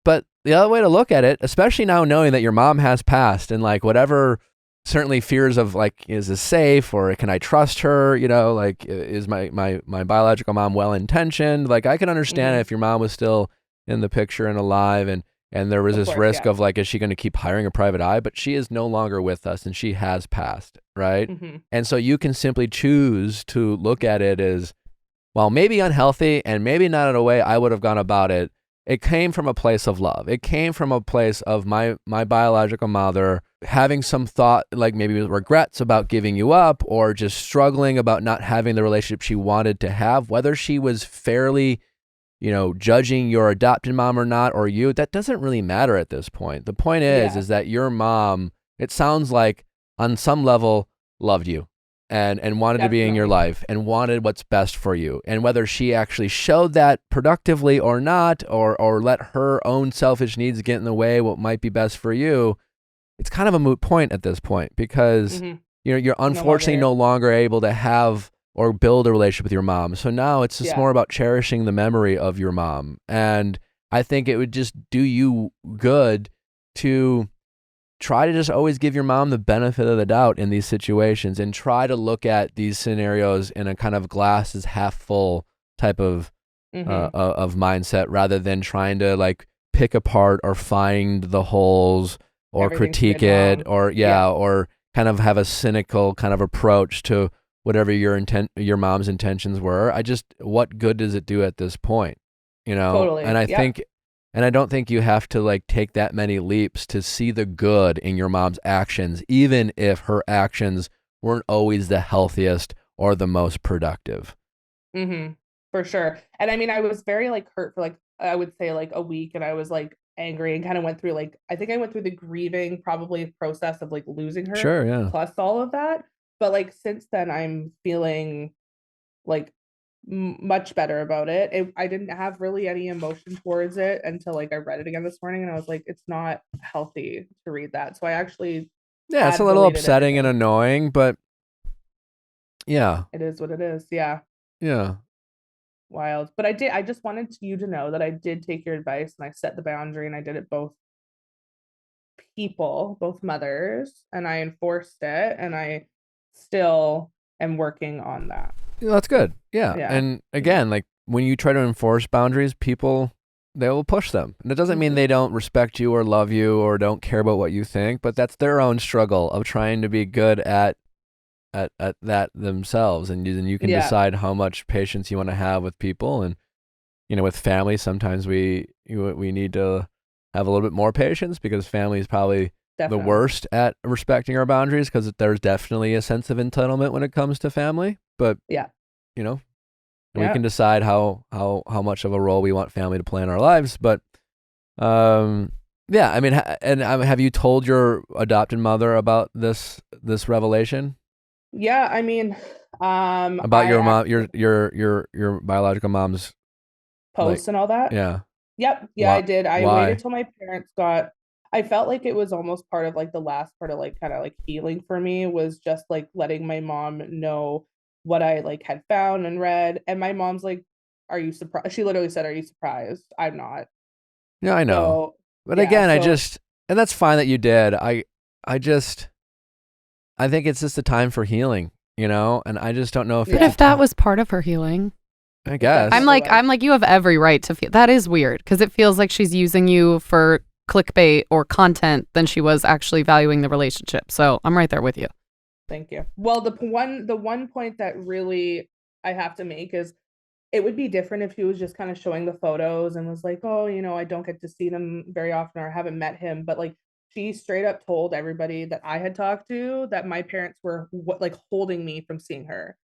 but the other way to look at it, especially now knowing that your mom has passed, and like whatever certainly fears of like, is this safe, or can I trust her? Like, is my biological mom well-intentioned? Like, I can understand if your mom was still in the picture and alive, and there was this risk of like, is she going to keep hiring a private eye? But she is no longer with us, and she has passed, right? And so you can simply choose to look at it as, well, maybe unhealthy, and maybe not in a way I would have gone about it. It came from a place of love. It came from a place of my biological mother having some thought, like maybe regrets about giving you up, or just struggling about not having the relationship she wanted to have. Whether she was fairly, judging your adopted mom or not, or you, that doesn't really matter at this point. The point is that your mom, it sounds like on some level, loved you and wanted to be in your life and wanted what's best for you. And whether she actually showed that productively or not, or let her own selfish needs get in the way what might be best for you, it's kind of a moot point at this point, because you're unfortunately no longer able to have or build a relationship with your mom. So now it's just more about cherishing the memory of your mom. And I think it would just do you good to try to just always give your mom the benefit of the doubt in these situations, and try to look at these scenarios in a kind of glass is half full type of mindset, rather than trying to like pick apart or find the holes or critique it, or or kind of have a cynical kind of approach to whatever your mom's intentions were. What good does it do at this point? Totally. And I think, and I don't think you have to like take that many leaps to see the good in your mom's actions, even if her actions weren't always the healthiest or the most productive. For sure. And I mean, I was very like hurt for like, I would say like a week, and I was like angry, and kind of went through like, I think I went through the grieving probably process of like losing her. Sure, yeah. Plus all of that. But like since then, I'm feeling like much better about it. I didn't have really any emotion towards it until like I read it again this morning, and I was like, it's not healthy to read that. So I actually it's a little upsetting and annoying, but yeah, it is what it is. Yeah Wild. But I just wanted you to know that I did take your advice, and I set the boundary, and I did it both mothers, and I enforced it, and I still am working on that. That's good. Yeah. And again, like when you try to enforce boundaries, people, they will push them. And it doesn't mean they don't respect you or love you or don't care about what you think, but that's their own struggle of trying to be good at that themselves. And you can decide how much patience you want to have with people. And, with family, sometimes we need to have a little bit more patience, because family is probably the worst at respecting our boundaries, because there's definitely a sense of entitlement when it comes to family. But we can decide how much of a role we want family to play in our lives. But I mean, have you told your adopted mother about this revelation? Yeah, I mean, about your mom, your biological mom's posts and all that. Yep. I did. I waited till my parents I felt like it was almost part of like the last part of like kind of like healing for me, was just like letting my mom know what I like had found and read. And my mom's like, are you surprised? She literally said, are you surprised? I'm not. Yeah, I know. But again, and that's fine that you did. I think it's just a time for healing, you know, and I just don't know if But if that was part of her healing, I guess. I'm like, you have every right to feel that is weird because it feels like she's using you for clickbait or content than she was actually valuing the relationship. So I'm right there with you. Thank you. Well, the one point that really I have to make is it would be different if he was just kind of showing the photos and was like, oh, you know, I don't get to see them very often or I haven't met him. But like she straight up told everybody that I had talked to that my parents were like holding me from seeing her.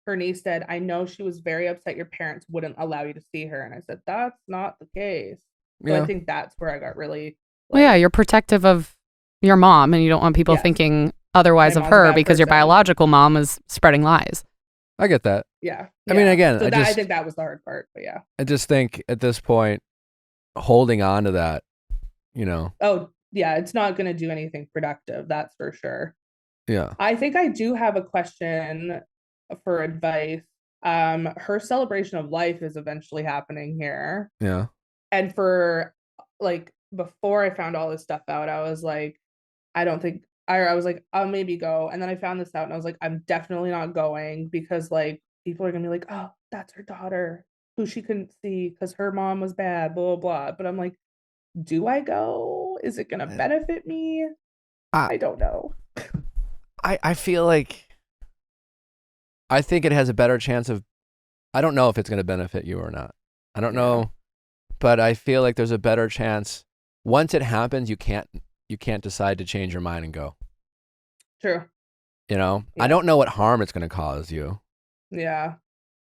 Her niece said, I know she was very upset your parents wouldn't allow you to see her. And I said, that's not the case. So Yeah. I think that's where I got really Well, yeah, you're protective of your mom and you don't want people Yes. thinking otherwise My of mom's a her bad because your person. biological mom is spreading lies. I get that. yeah. I mean, again, so I I think that was the hard part, but yeah. I just think at this point, holding on to that, you know. Oh, yeah, it's not going to do anything productive, that's for sure. Yeah. I think I do have a question for advice. Her celebration of life is eventually happening here. Yeah. And for like before I found all this stuff out, I was like, I don't think I was like, I'll maybe go. And then I found this out and I was like, I'm definitely not going because like people are gonna be like, oh, that's her daughter who she couldn't see because her mom was bad, blah, blah, blah. But I'm like, do I go? Is it gonna benefit me? I don't know. I feel like I think it has a better chance of I don't know if it's going to benefit you or not. I don't know, but I feel like there's a better chance once it happens you can't decide to change your mind and go. True. You know? Yeah. I don't know what harm it's going to cause you. Yeah.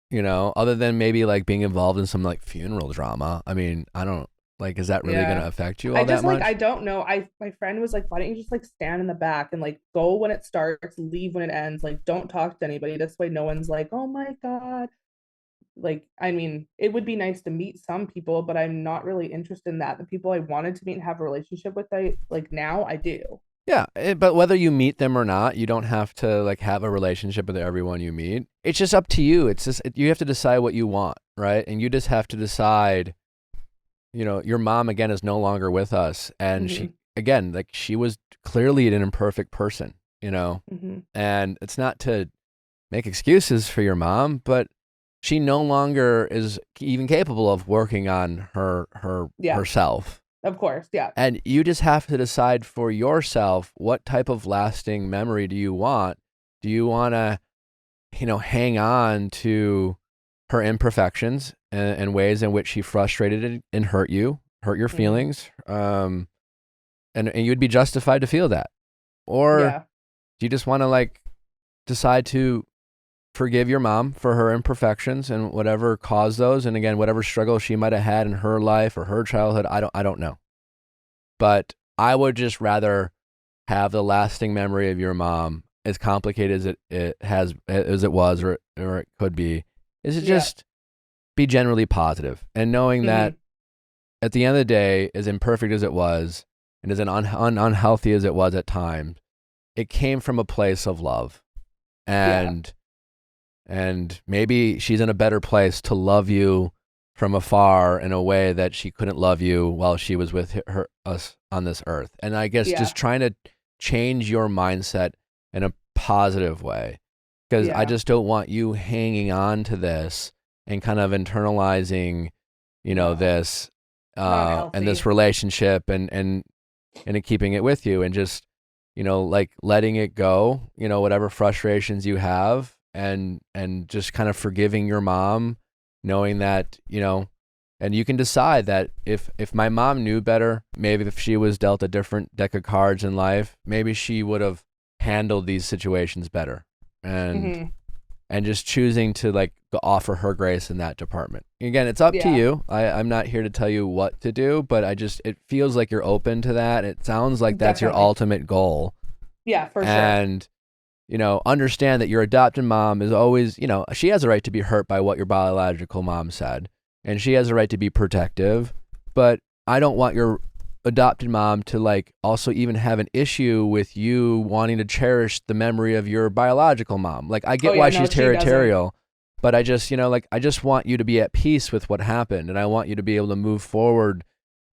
You know, other than maybe like being involved in some like funeral drama. I mean, I don't like is that really going to affect you all that much? I don't know. My friend was like, why don't you just like stand in the back and like go when it starts, leave when it ends, like don't talk to anybody. This way no one's like, oh my God. Like, I mean, it would be nice to meet some people, but I'm not really interested in that. The people I wanted to meet and have a relationship with, I like now I do. Yeah, but whether you meet them or not, you don't have to like have a relationship with everyone you meet. It's just up to you. It's just you have to decide what you want, right? And you just have to decide. You know, your mom again is no longer with us, and she again, like she was clearly an imperfect person, you know. And it's not to make excuses for your mom, but she no longer is even capable of working on herself. Of course, yeah. And you just have to decide for yourself what type of lasting memory do you want? Do you want to, you know, hang on to her imperfections and ways in which she frustrated and hurt your feelings, and you'd be justified to feel that, or do you just want to like decide to forgive your mom for her imperfections and whatever caused those, and again whatever struggle she might have had in her life or her childhood? I don't know, but I would just rather have the lasting memory of your mom, as complicated as it was or it could be, is it just be generally positive and knowing that at the end of the day, as imperfect as it was and as unhealthy as it was at times, it came from a place of love. And maybe she's in a better place to love you from afar in a way that she couldn't love you while she was with us on this earth. And I guess just trying to change your mindset in a positive way, because I just don't want you hanging on to this and kind of internalizing, you know, this and this relationship and keeping it with you, and just, you know, like letting it go, you know, whatever frustrations you have, and just kind of forgiving your mom, knowing that, you know, and you can decide that if my mom knew better, maybe if she was dealt a different deck of cards in life, maybe she would have handled these situations better, and just choosing to like offer her grace in that department. Again, it's up to you. I'm not here to tell you what to do, but it feels like you're open to that. It sounds like that's your ultimate goal. Yeah, for sure. And, you know, understand that your adopted mom is always, you know, she has a right to be hurt by what your biological mom said, and she has a right to be protective, but I don't want your adopted mom to like also even have an issue with you wanting to cherish the memory of your biological mom. Like I get why she's territorial, but I just, you know, like I just want you to be at peace with what happened, and I want you to be able to move forward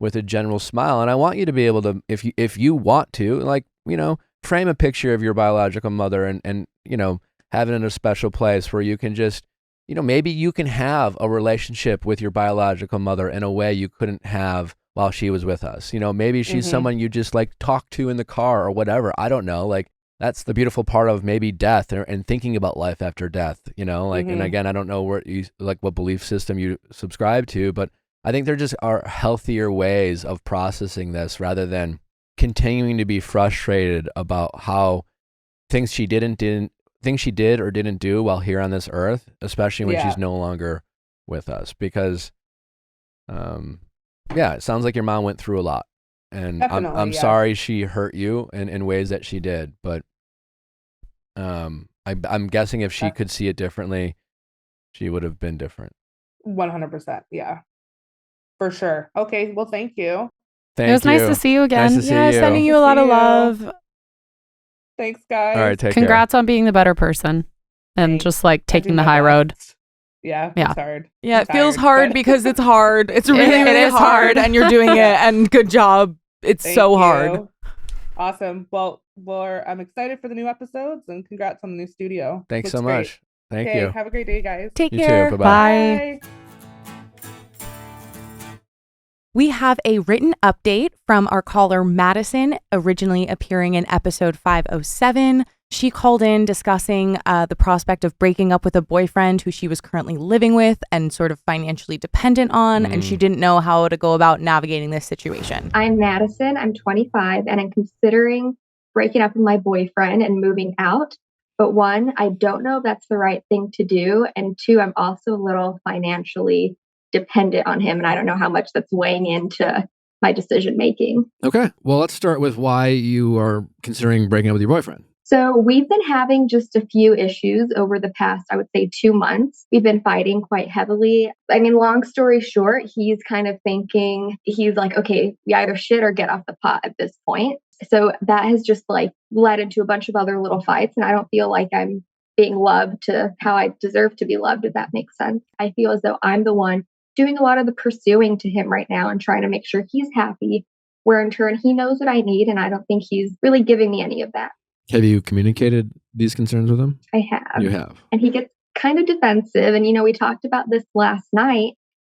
with a general smile, and I want you to be able to, if you want to, like, you know, frame a picture of your biological mother and you know, heaven in a special place where you can just, maybe you can have a relationship with your biological mother in a way you couldn't have while she was with us. Maybe she's someone you just like talk to in the car or whatever. I don't know. Like, that's the beautiful part of maybe death and thinking about life after death, and again, I don't know what belief system you subscribe to, but I think there just are healthier ways of processing this rather than continuing to be frustrated about how things she did or didn't do while here on this earth, especially when she's no longer with us, because, it sounds like your mom went through a lot, and I'm sorry she hurt you in ways that she did, but I'm guessing if she could see it differently, she would have been different. 100%. Yeah, for sure. Okay. Well, thank you. It was nice to see you again. Nice to see you. Sending you a lot of love. Thanks, guys. All right, take Congrats care. on being the better person and just like taking the high road. Yeah, it's hard. Yeah, it feels hard because it's hard. It's really, really hard, and you're doing it, and good job. It's so hard. Awesome. Well, I'm excited for the new episodes, and congrats on the new studio. Thanks so much. Thank you. Have a great day, guys. Take You care. too. Bye-bye. Bye. We have a written update from our caller Madison, originally appearing in episode 507. She called in discussing the prospect of breaking up with a boyfriend who she was currently living with and sort of financially dependent on, and she didn't know how to go about navigating this situation. I'm Madison. I'm 25, and I'm considering breaking up with my boyfriend and moving out. But one, I don't know if that's the right thing to do. And two, I'm also a little financially dependent on him, and I don't know how much that's weighing into my decision making. Okay. Well, let's start with why you are considering breaking up with your boyfriend. So we've been having just a few issues over the past, I would say, 2 months. We've been fighting quite heavily. I mean, long story short, he's kind of thinking, he's like, okay, we either shit or get off the pot at this point. So that has just like led into a bunch of other little fights. And I don't feel like I'm being loved to how I deserve to be loved, if that makes sense. I feel as though I'm the one doing a lot of the pursuing to him right now and trying to make sure he's happy, where in turn he knows what I need. And I don't think he's really giving me any of that. Have you communicated these concerns with him? I have. You have. And he gets kind of defensive. And, we talked about this last night.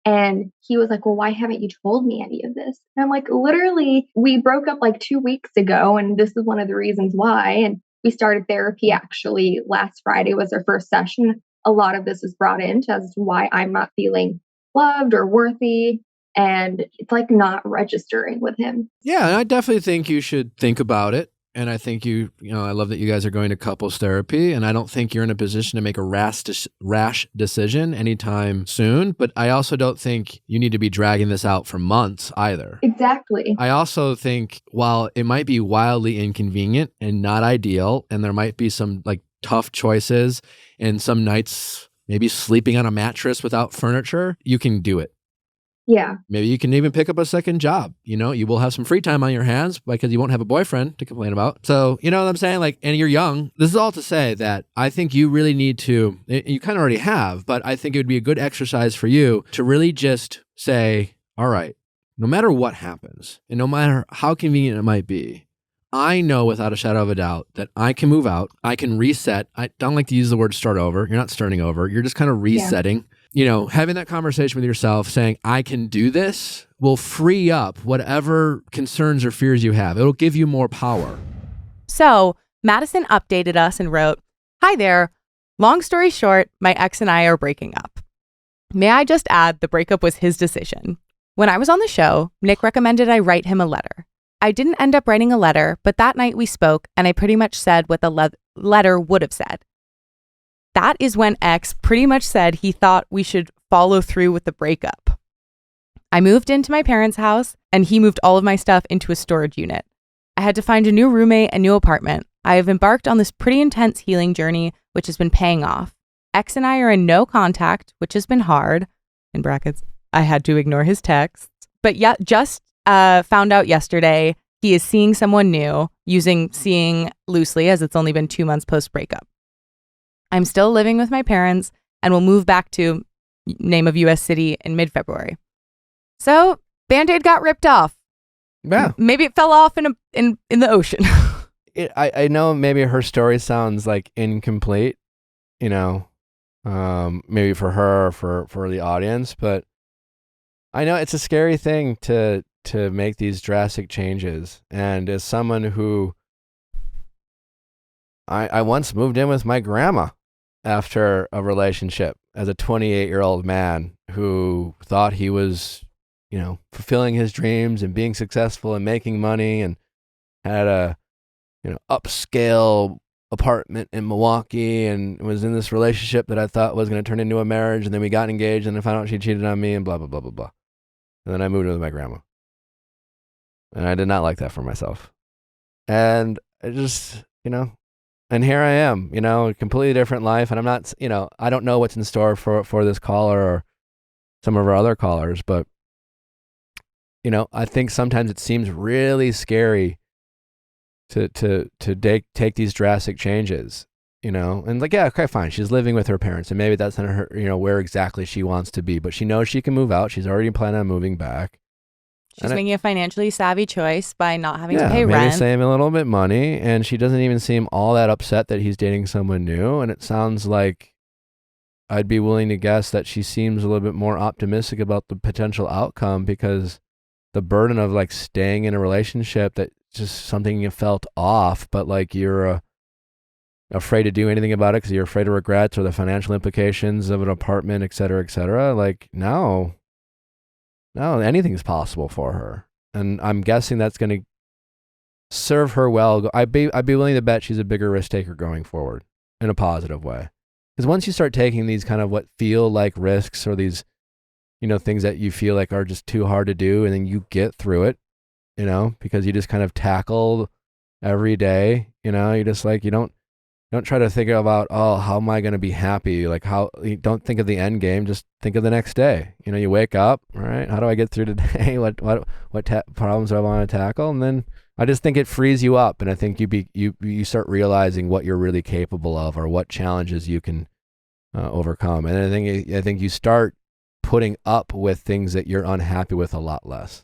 And he was like, well, why haven't you told me any of this? And I'm like, literally, we broke up like 2 weeks ago. And this is one of the reasons why. And we started therapy actually last Friday was our first session. A lot of this was brought into as to why I'm not feeling loved or worthy. And it's like not registering with him. Yeah, and I definitely think you should think about it. And I think I love that you guys are going to couples therapy, and I don't think you're in a position to make a rash decision anytime soon, but I also don't think you need to be dragging this out for months either. Exactly. I also think while it might be wildly inconvenient and not ideal, and there might be some like tough choices and some nights maybe sleeping on a mattress without furniture, you can do it. Yeah. Maybe you can even pick up a second job. You will have some free time on your hands because you won't have a boyfriend to complain about. So, you know what I'm saying? Like, and you're young. This is all to say that I think you really need to, you kind of already have, but I think it would be a good exercise for you to really just say, all right, no matter what happens and no matter how convenient it might be, I know without a shadow of a doubt that I can move out. I can reset. I don't like to use the word start over. You're not starting over. You're just kind of resetting. Yeah. Having that conversation with yourself, saying, I can do this, will free up whatever concerns or fears you have. It'll give you more power. So Madison updated us and wrote, hi there. Long story short, my ex and I are breaking up. May I just add the breakup was his decision. When I was on the show, Nick recommended I write him a letter. I didn't end up writing a letter, but that night we spoke and I pretty much said what the letter would have said. That is when X pretty much said he thought we should follow through with the breakup. I moved into my parents' house and he moved all of my stuff into a storage unit. I had to find a new roommate and new apartment. I have embarked on this pretty intense healing journey, which has been paying off. X and I are in no contact, which has been hard. In brackets, I had to ignore his texts. But yet, just found out yesterday he is seeing someone new, using seeing loosely as it's only been 2 months post-breakup. I'm still living with my parents and will move back to name of U.S. city in mid-February. So Band-Aid got ripped off. Yeah. Maybe it fell off in the ocean. I know maybe her story sounds like incomplete, you know, maybe for her, for the audience, but I know it's a scary thing to make these drastic changes. And as someone who I once moved in with my grandma after a relationship as a 28-year-old man who thought he was, fulfilling his dreams and being successful and making money, and had a, upscale apartment in Milwaukee, and was in this relationship that I thought was going to turn into a marriage. And then we got engaged, and I found out she cheated on me, and blah, blah, blah, blah, blah. And then I moved in with my grandma. And I did not like that for myself. And I just, and here I am, a completely different life. And I'm not, I don't know what's in store for this caller or some of our other callers, but, I think sometimes it seems really scary to take these drastic changes, and like, yeah, okay, fine. She's living with her parents, and maybe that's not her, where exactly she wants to be, but she knows she can move out. She's already planning on moving back. She's making a financially savvy choice by not having to pay maybe rent. Saving a little bit money, and she doesn't even seem all that upset that he's dating someone new. And it sounds like I'd be willing to guess that she seems a little bit more optimistic about the potential outcome, because the burden of like staying in a relationship that just something you felt off, but like you're afraid to do anything about it because you're afraid of regrets or the financial implications of an apartment, et cetera, et cetera. Like now anything's possible for her. And I'm guessing that's going to serve her well. I'd be willing to bet she's a bigger risk taker going forward in a positive way. Because once you start taking these kind of what feel like risks, or these, things that you feel like are just too hard to do, and then you get through it, because you just kind of tackle every day, you just like, you don't try to think about, oh, how am I going to be happy? Like, how, you don't think of the end game, just think of the next day. You wake up, all right, how do I get through today? What problems do I want to tackle? And then I just think it frees you up. And I think you start realizing what you're really capable of, or what challenges you can overcome. And I think you start putting up with things that you're unhappy with a lot less.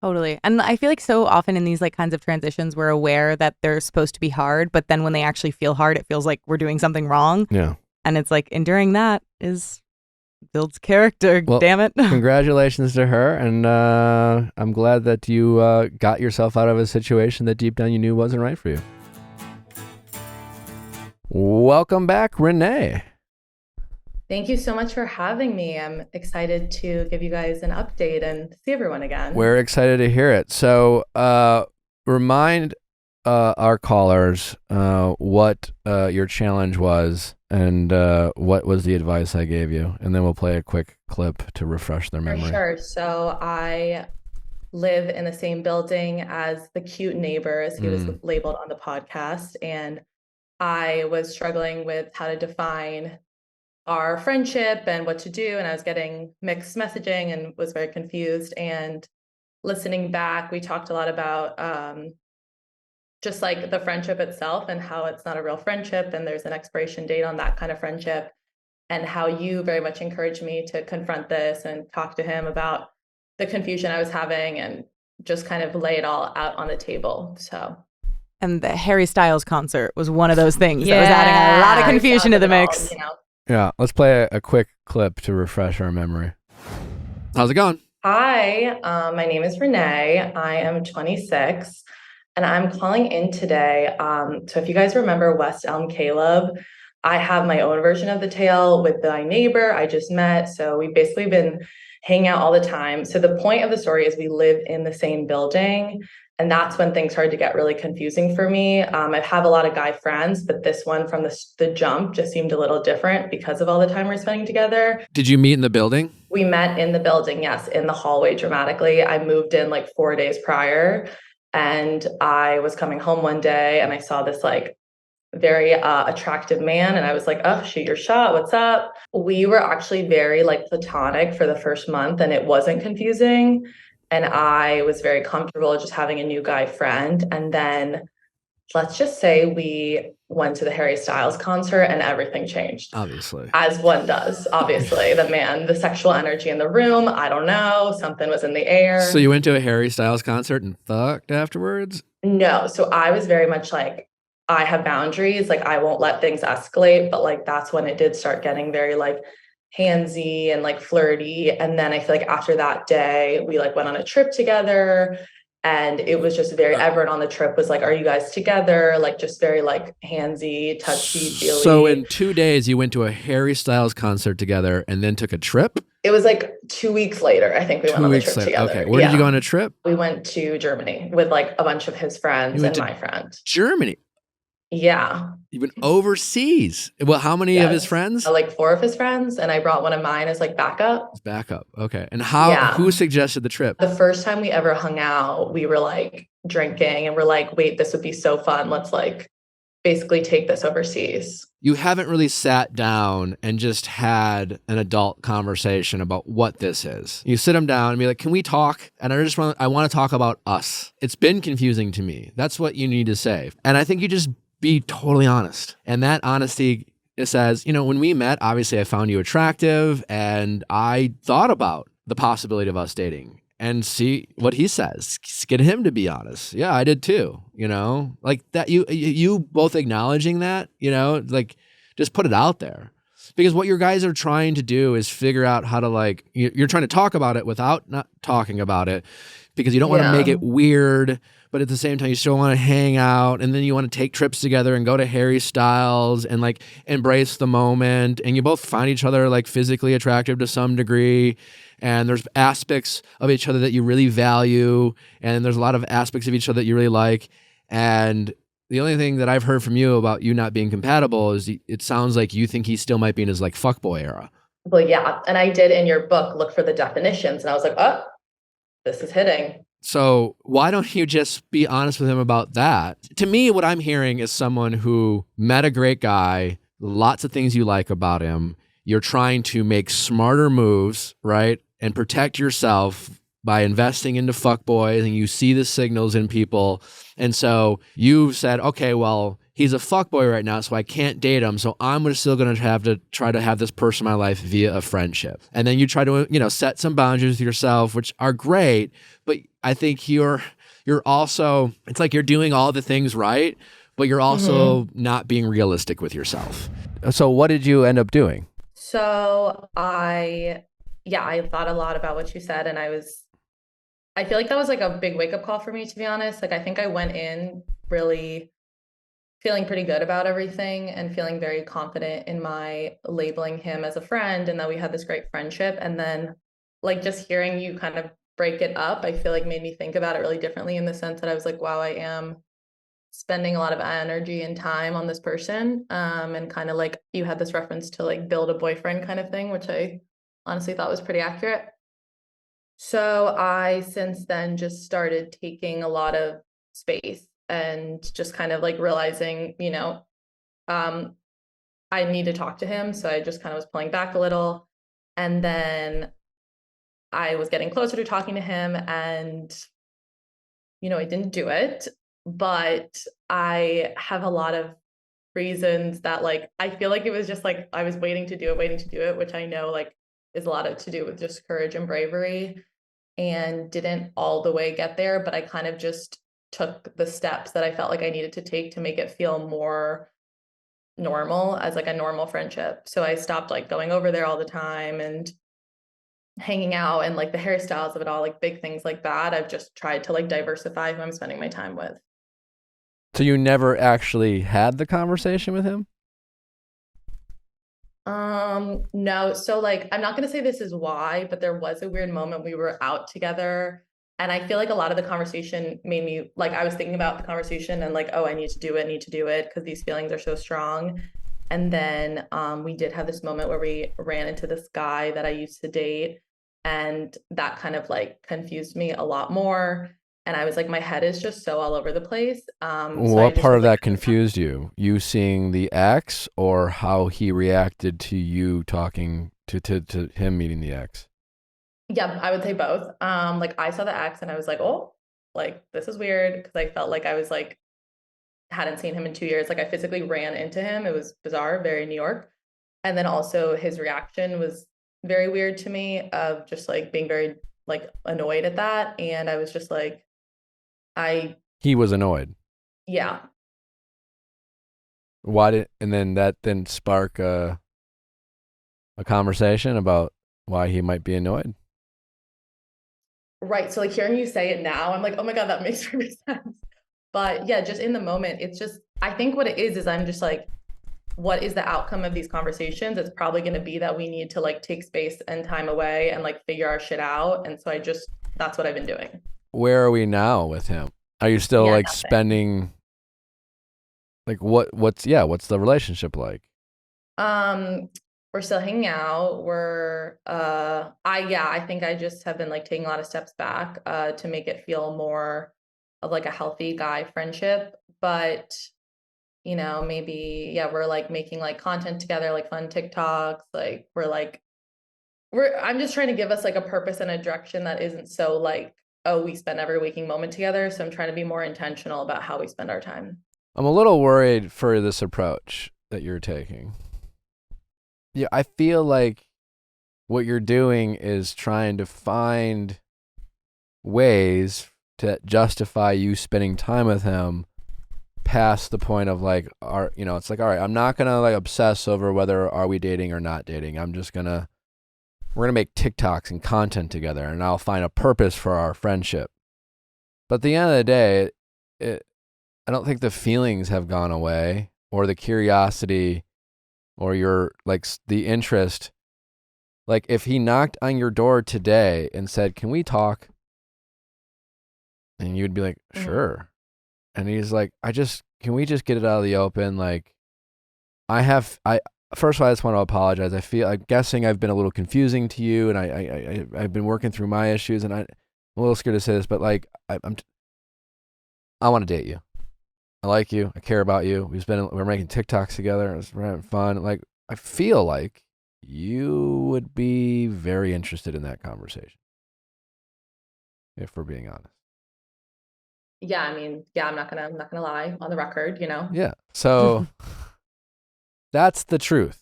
Totally. And I feel like so often in these like kinds of transitions, we're aware that they're supposed to be hard, but then when they actually feel hard, it feels like we're doing something wrong. Yeah. And it's like enduring that builds character. Well, damn it. Congratulations to her. And I'm glad that you got yourself out of a situation that deep down you knew wasn't right for you. Welcome back, Renee. Thank you so much for having me. I'm excited to give you guys an update and see everyone again. We're excited to hear it. So remind our callers what your challenge was, and what was the advice I gave you. And then we'll play a quick clip to refresh their memory. For sure. So I live in the same building as the cute neighbor, as he was labeled on the podcast. And I was struggling with how to define our friendship and what to do. And I was getting mixed messaging and was very confused. And listening back, we talked a lot about just like the friendship itself, and how it's not a real friendship, and there's an expiration date on that kind of friendship, and how you very much encouraged me to confront this and talk to him about the confusion I was having, and just kind of lay it all out on the table. So. And the Harry Styles concert was one of those things that was adding a lot of confusion to the mix. Yeah, let's play a quick clip to refresh our memory. How's it going? Hi, my name is Renee. I am 26, and I'm calling in today. So if you guys remember West Elm Caleb, I have my own version of the tale with my neighbor I just met. So we've basically been hanging out all the time. So the point of the story is we live in the same building. And that's when things started to get really confusing for me. I have a lot of guy friends, but this one from the jump just seemed a little different because of all the time we're spending together. Did you meet in the building? We met in the building, yes, in the hallway dramatically. I moved in like 4 days prior, and I was coming home one day and I saw this like very attractive man, and I was like, oh, shoot your shot, what's up? We were actually very like platonic for the first month, and it wasn't confusing. And I was very comfortable just having a new guy friend. And then let's just say we went to the Harry Styles concert and everything changed. Obviously. As one does, obviously. The sexual energy in the room, I don't know, something was in the air. So you went to a Harry Styles concert and fucked afterwards? No. So I was very much like, I have boundaries. Like, I won't let things escalate. But like, that's when it did start getting very like handsy and like flirty. And then I feel like after that day, we like went on a trip together. And it was just very, everyone on the trip was like, are you guys together? Like, just very like handsy, touchy feely. So in 2 days, you went to a Harry Styles concert together and then took a trip? It was like 2 weeks later, I think we went on the trip together. Okay. Where did you go on a trip? We went to Germany with like a bunch of his friends and my friend. Germany? Yeah. You went overseas. Well, how many of his friends? Like 4 of his friends, and I brought one of mine as like backup. Backup. Okay. And who suggested the trip? The first time we ever hung out, we were like drinking and we're like, wait, this would be so fun. Let's like basically take this overseas. You haven't really sat down and just had an adult conversation about what this is. You sit them down and be like, can we talk? And I want to talk about us. It's been confusing to me. That's what you need to say. And I think you just be totally honest. And that honesty, it says, when we met, obviously I found you attractive and I thought about the possibility of us dating. And see what he says. Get him to be honest. Yeah, I did too. Like that. You both acknowledging that. Like just put it out there, because what your guys are trying to do is figure out how to like. You're trying to talk about it without not talking about it, because you don't want to make it weird, but at the same time you still want to hang out, and then you want to take trips together and go to Harry Styles and like embrace the moment, and you both find each other like physically attractive to some degree. And there's aspects of each other that you really value, and there's a lot of aspects of each other that you really like. And the only thing that I've heard from you about you not being compatible is it sounds like you think he still might be in his like fuckboy era. Well, yeah. And I did in your book look for the definitions, and I was like, oh, this is hitting. So why don't you just be honest with him about that? To me, what I'm hearing is someone who met a great guy, lots of things you like about him. You're trying to make smarter moves, right? And protect yourself by investing into fuckboys, and you see the signals in people. And so you said, okay, well, he's a fuckboy right now, so I can't date him. So I'm still going to have to try to have this person in my life via a friendship. And then you try to, set some boundaries with yourself, which are great. But I think you're also, it's like you're doing all the things right, but you're also not being realistic with yourself. So what did you end up doing? So I thought a lot about what you said, and I feel like that was like a big wake up call for me, to be honest. Like, I think I went in really feeling pretty good about everything and feeling very confident in my labeling him as a friend, and that we had this great friendship. And then like just hearing you kind of break it up, I feel like made me think about it really differently, in the sense that I was like, wow, I am spending a lot of energy and time on this person. And kind of like you had this reference to like build a boyfriend kind of thing, which I honestly thought was pretty accurate. So I since then just started taking a lot of space and just kind of like realizing, I need to talk to him. So I just kind of was pulling back a little. And then I was getting closer to talking to him, and, I didn't do it. But I have a lot of reasons that like, I feel like it was just like, I was waiting to do it, which I know like is a lot of to do with just courage and bravery, and didn't all the way get there. But I kind of just took the steps that I felt like I needed to take to make it feel more normal, as like a normal friendship. So I stopped like going over there all the time and hanging out, and like the hairstyles of it all, like big things like that. I've just tried to like diversify who I'm spending my time with. So you never actually had the conversation with him? No. So like, I'm not going to say this is why, but there was a weird moment we were out together, and I feel like a lot of the conversation made me like, I was thinking about the conversation and like, oh, I need to do it because these feelings are so strong. And then we did have this moment where we ran into this guy that I used to date, and that kind of like confused me a lot more. And I was like, my head is just so all over the place. What part of that confused you? You seeing the ex, or how he reacted to you talking to him meeting the ex? Yeah, I would say both. Like I saw the ex and I was like, oh, like this is weird, because I felt like I was like, hadn't seen him in 2 years. Like I physically ran into him. It was bizarre, very New York. And then also his reaction was very weird to me, of just like being very like annoyed at that. And I was just like, he was annoyed. Yeah. and then that spark a conversation about why he might be annoyed? Right. So like hearing you say it now, I'm like, oh my God, that makes perfect sense. But yeah, just in the moment, it's just, I think what it is I'm just like, what is the outcome of these conversations? It's probably going to be that we need to like take space and time away and like figure our shit out. And so that's what I've been doing. Where are we now with him? Are you still like nothing. spending, like what's the relationship like? We're still hanging out. I think I just have been like taking a lot of steps back to make it feel more of like a healthy guy friendship. But maybe, we're like making like content together, like fun TikToks. Like I'm just trying to give us like a purpose and a direction that isn't so like, oh, we spend every waking moment together. So I'm trying to be more intentional about how we spend our time. I'm a little worried for this approach that you're taking. Yeah, I feel like what you're doing is trying to find ways to justify you spending time with him past the point of like, it's like, all right, I'm not going to like obsess over whether are we dating or not dating. We're going to make TikToks and content together, and I'll find a purpose for our friendship. But at the end of the day, I don't think the feelings have gone away, or the curiosity, or your like the interest. Like if he knocked on your door today and said, "Can we talk?" and you'd be like, "Sure." And he's like, "Can we just get it out of the open? Like, first of all, I just want to apologize. I'm guessing I've been a little confusing to you, and I've been working through my issues, and I'm a little scared to say this, but like, I want to date you. I like you. I care about you. We're making TikToks together. We're having fun. Like, I feel like you would be very interested in that conversation, if we're being honest." Yeah, I mean, I'm not gonna lie on the record, Yeah. So that's the truth.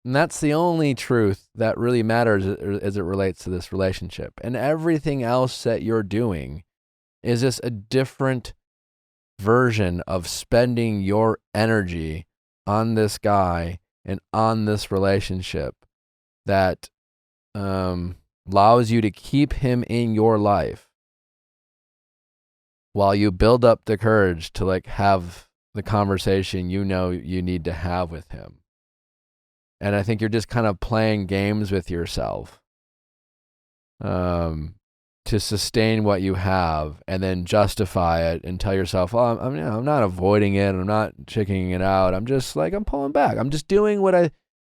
And that's the only truth that really matters as it relates to this relationship. And everything else that you're doing is just a different version of spending your energy on this guy and on this relationship that allows you to keep him in your life while you build up the courage to like have the conversation you need to have with him. And I think you're just kind of playing games with yourself to sustain what you have, and then justify it and tell yourself, "Oh, I'm not avoiding it. I'm not chickening it out. I'm just like, I'm pulling back. I'm just doing what I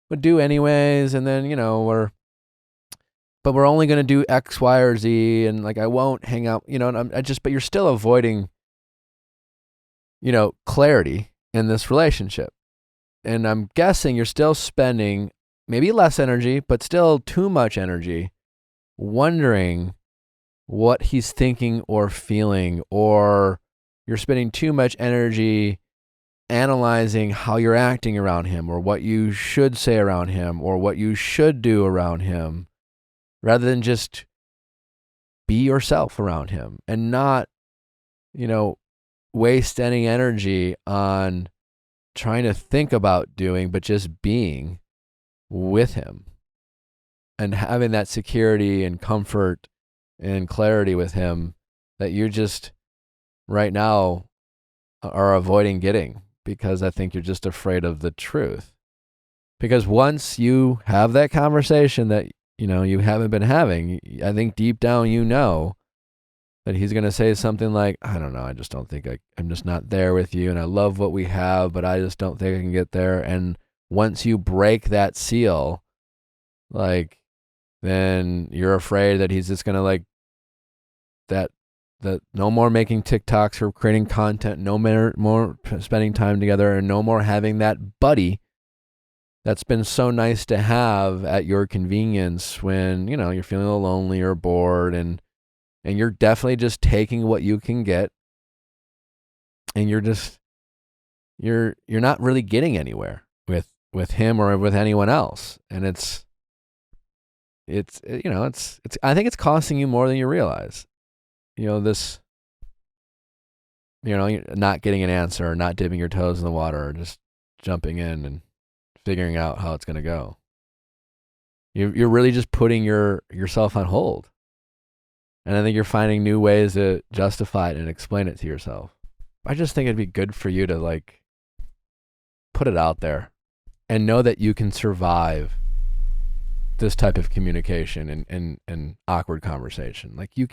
would do anyways. And then, but we're only going to do X, Y, or Z. And like, I won't hang out, and but you're still avoiding, clarity in this relationship. And I'm guessing you're still spending maybe less energy, but still too much energy wondering what he's thinking or feeling, or you're spending too much energy analyzing how you're acting around him, or what you should say around him, or what you should do around him, rather than just be yourself around him and not, waste any energy on trying to think about doing, but just being with him and having that security and comfort and clarity with him that you just right now are avoiding getting, because I think you're just afraid of the truth. Because once you have that conversation that, you haven't been having, I think deep down, that he's going to say something like, "I don't know, I just don't think I'm just not there with you. And I love what we have, but I just don't think I can get there." And once you break that seal, like, then you're afraid that he's just going to like that no more making TikToks or creating content, no more spending time together, and no more having that buddy that's been so nice to have at your convenience when, you're feeling a little lonely or bored, and you're definitely just taking what you can get, and you're not really getting anywhere with him or with anyone else. And it's I think it's costing you more than you realize. This, not getting an answer, or not dipping your toes in the water, or just jumping in and figuring out how it's going to go. You're really just putting yourself on hold. And I think you're finding new ways to justify it and explain it to yourself. I just think it'd be good for you to like put it out there and know that you can survive this type of communication and awkward conversation. Like you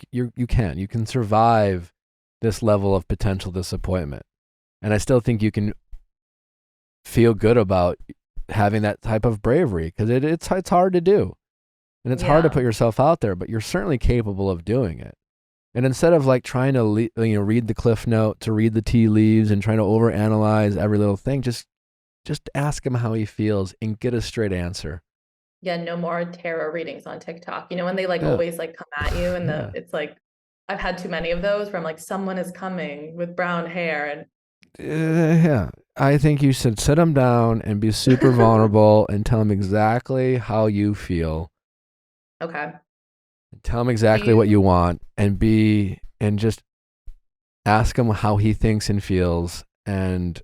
can survive this level of potential disappointment. And I still think you can feel good about having that type of bravery, because it's hard to do. And it's hard to put yourself out there, but you're certainly capable of doing it. And instead of like trying to read the cliff note, to read the tea leaves and trying to overanalyze every little thing, just ask him how he feels and get a straight answer. Yeah, no more tarot readings on TikTok. You know, when they like always like come at you and it's like, I've had too many of those where I'm like, someone is coming with brown hair. And I think you should sit him down and be super vulnerable and tell him exactly how you feel. Okay. Tell him exactly what you want and just ask him how he thinks and feels, and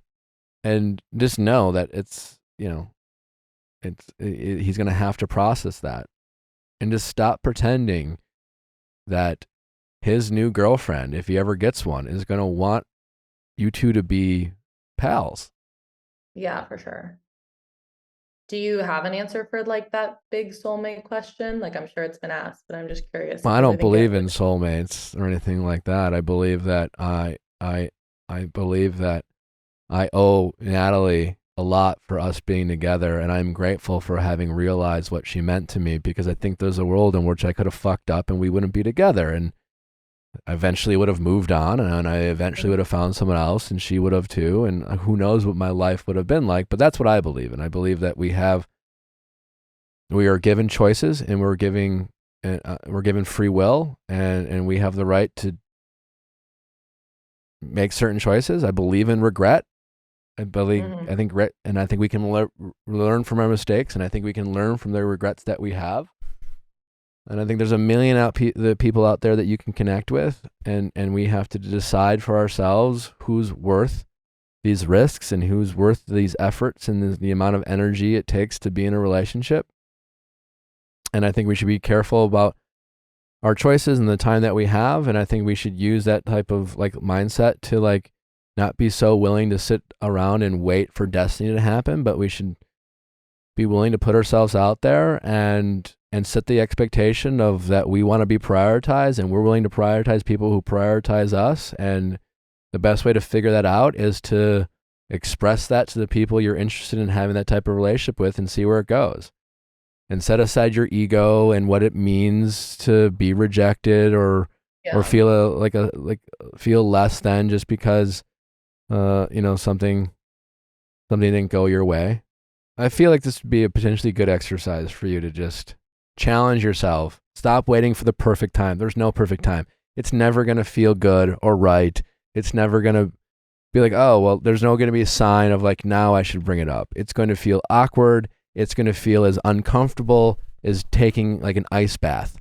just know that it's, he's going to have to process that, and just stop pretending that his new girlfriend, if he ever gets one, is going to want you two to be pals. Yeah, for sure. Do you have an answer for like that big soulmate question? Like, I'm sure it's been asked, but I'm just curious. Well, I don't believe in soulmates or anything like that. I believe that I believe that I owe Natalie a lot for us being together, and I'm grateful for having realized what she meant to me, because I think there's a world in which I could have fucked up and we wouldn't be together, and I eventually would have moved on, and I eventually would have found someone else, and she would have too, and who knows what my life would have been like. But that's what I believe, and I believe that we are given choices, and we're given free will, and we have the right to make certain choices. I believe in regret. I think we can learn from our mistakes, and I think we can learn from the regrets that we have. And I think there's a million the people out there that you can connect with, and we have to decide for ourselves who's worth these risks and who's worth these efforts and the amount of energy it takes to be in a relationship. And I think we should be careful about our choices and the time that we have, and I think we should use that type of like mindset to like not be so willing to sit around and wait for destiny to happen, but we should be willing to put ourselves out there and set the expectation of that we want to be prioritized, and we're willing to prioritize people who prioritize us. And the best way to figure that out is to express that to the people you're interested in having that type of relationship with, and see where it goes. And set aside your ego and what it means to be rejected or feel feel less than just because something didn't go your way. I feel like this would be a potentially good exercise for you to just challenge yourself. Stop waiting for the perfect time. There's no perfect time. It's never going to feel good or right. It's never going to be like, oh, well, there's no going to be a sign of like, now I should bring it up. It's going to feel awkward. It's going to feel as uncomfortable as taking like an ice bath.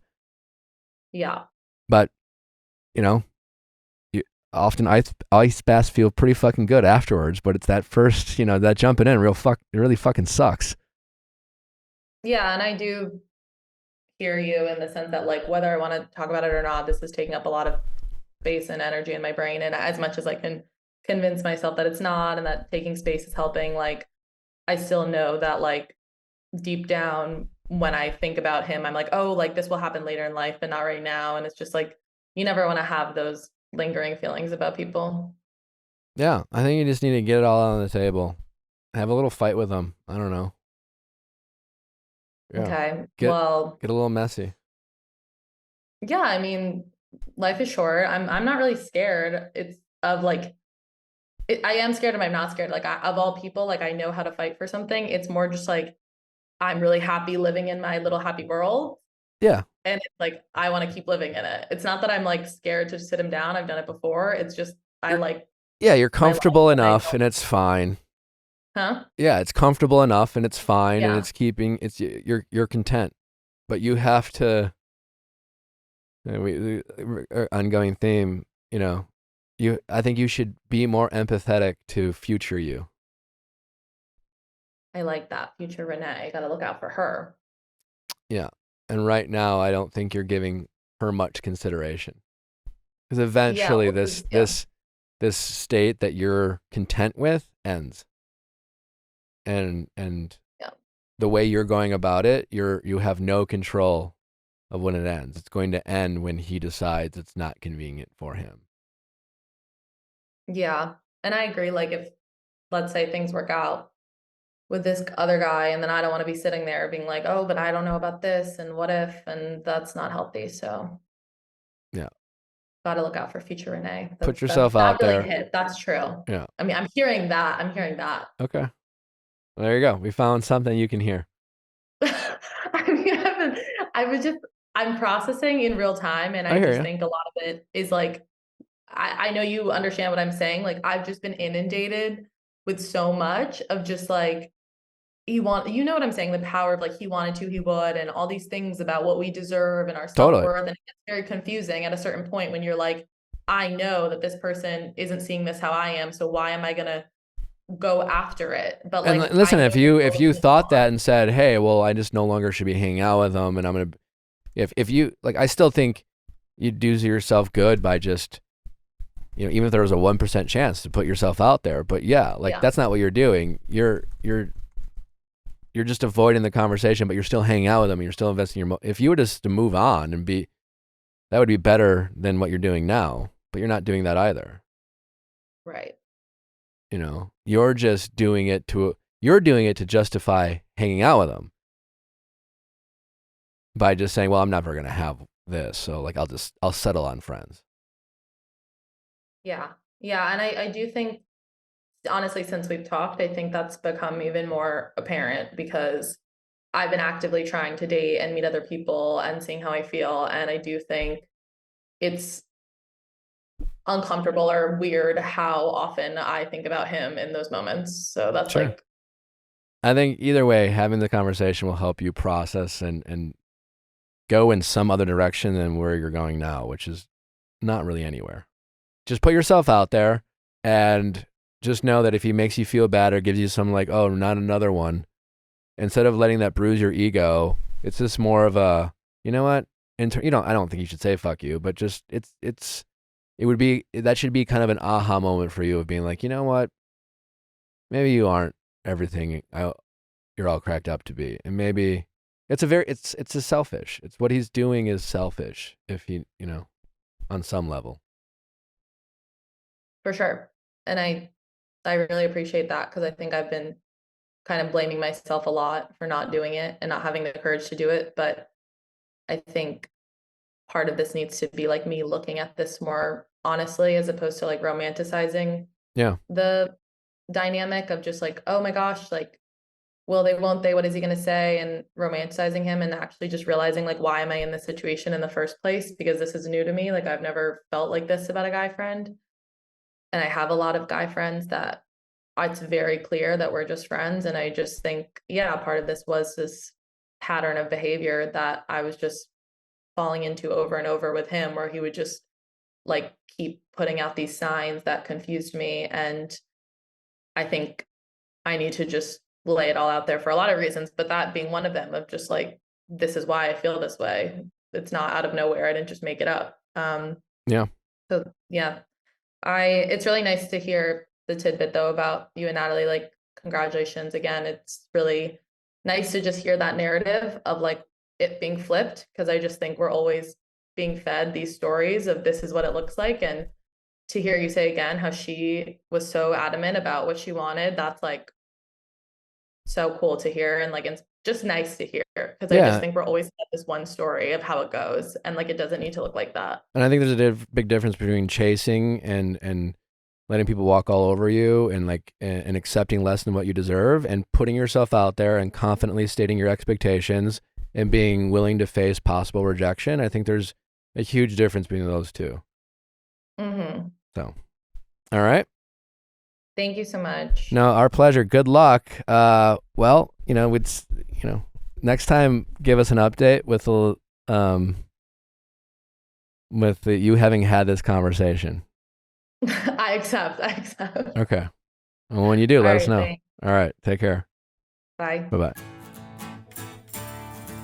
Yeah. But, often ice baths feel pretty fucking good afterwards, but it's that first, that jumping in it really fucking sucks. Yeah, and I do hear you in the sense that like whether I want to talk about it or not, this is taking up a lot of space and energy in my brain, and as much as I can convince myself that it's not and that taking space is helping, like I still know that like deep down when I think about him, I'm like, oh, like this will happen later in life but not right now. And it's just like you never want to have those lingering feelings about people. Yeah, I think you just need to get it all on the table. Have a little fight with them. I don't know. Yeah. Okay. Get a little messy. Yeah, I mean, life is short. I'm not really scared. It's of like I am scared, and I'm not scared. Like of all people, like I know how to fight for something. It's more just like I'm really happy living in my little happy world. Yeah. And it's like I want to keep living in it. It's not that I'm like scared to sit him down. I've done it before. It's just you're comfortable enough and it's fine. Huh? Yeah, it's comfortable enough and it's fine, Yeah. and you're content. But you have to ongoing theme, I think you should be more empathetic to future you. I like that, future Renee. Got to look out for her. Yeah. And right now, I don't think you're giving her much consideration. Because eventually this state that you're content with ends. And Yeah. the way you're going about it, you have no control of when it ends. It's going to end when he decides it's not convenient for him. Yeah. And I agree. Like if, let's say things work out with this other guy, and then I don't want to be sitting there being like, oh, but I don't know about this and what if, and that's not healthy. So yeah, got to look out for future Renee. Put yourself out really there. Hit. That's true. Yeah. I mean, I'm hearing that. Okay. Well, there you go. We found something you can hear. I mean, I'm processing in real time, and I just think a lot of it is like, I know you understand what I'm saying. Like I've just been inundated with so much of just like, you know what I'm saying? The power of like, he wanted to, he would, and all these things about what we deserve and our self-worth. And it gets very confusing at a certain point when you're like, I know that this person isn't seeing this how I am. So why am I going to go after it? But like, and listen, if you thought that and said, hey, well, I just no longer should be hanging out with them, and I'm going to, if you like, I still think you'd do yourself good by just, even if there was a 1% chance to put yourself out there. But that's not what you're doing. You're just avoiding the conversation, but you're still hanging out with them and you're still investing if you were just to move on and that would be better than what you're doing now, but you're not doing that either. Right. You're just doing it to justify hanging out with them by just saying, well, I'm never going to have this. So like, I'll settle on friends. Yeah. Yeah. And I do think, honestly, since we've talked, I think that's become even more apparent because I've been actively trying to date and meet other people and seeing how I feel. And I do think it's uncomfortable or weird how often I think about him in those moments. So that's sure. like, I think either way, having the conversation will help you process and go in some other direction than where you're going now, which is not really anywhere. Just put yourself out there and just know that if he makes you feel bad or gives you some like, oh, not another one, instead of letting that bruise your ego, it's just more of a, you know what? I don't think you should say fuck you, but just that should be kind of an aha moment for you of being like, you know what? Maybe you aren't everything you're all cracked up to be. And maybe it's a selfish. It's what he's doing is selfish if he, on some level. For sure. And I really appreciate that because I think I've been kind of blaming myself a lot for not doing it and not having the courage to do it. But I think part of this needs to be like me looking at this more honestly, as opposed to like romanticizing the dynamic of just like, oh my gosh, like, will they, won't they, what is he going to say? And romanticizing him and actually just realizing like, why am I in this situation in the first place? Because this is new to me. Like I've never felt like this about a guy friend. And I have a lot of guy friends that it's very clear that we're just friends. And I just think, part of this was this pattern of behavior that I was just falling into over and over with him, where he would just like keep putting out these signs that confused me. And I think I need to just lay it all out there for a lot of reasons, but that being one of them, of just like, this is why I feel this way. It's not out of nowhere. I didn't just make it up. So it's really nice to hear the tidbit though about you and Natalie. Like, congratulations again. It's really nice to just hear that narrative of like it being flipped, because I just think we're always being fed these stories of this is what it looks like. And to hear you say again how she was so adamant about what she wanted, that's like so cool to hear. And like, it's just nice to hear, because I just think we're always fed this one story of how it goes, and like it doesn't need to look like that. And I think there's a big difference between chasing and letting people walk all over you and like and accepting less than what you deserve, and putting yourself out there and confidently stating your expectations and being willing to face possible rejection. I think there's a huge difference between those two. Mm-hmm. So, all right. Thank you so much. No, our pleasure. Good luck. Well, next time give us an update with you having had this conversation. I accept. Okay. Well, when you do, let us know. Thanks. All right. Take care. Bye. Bye-bye.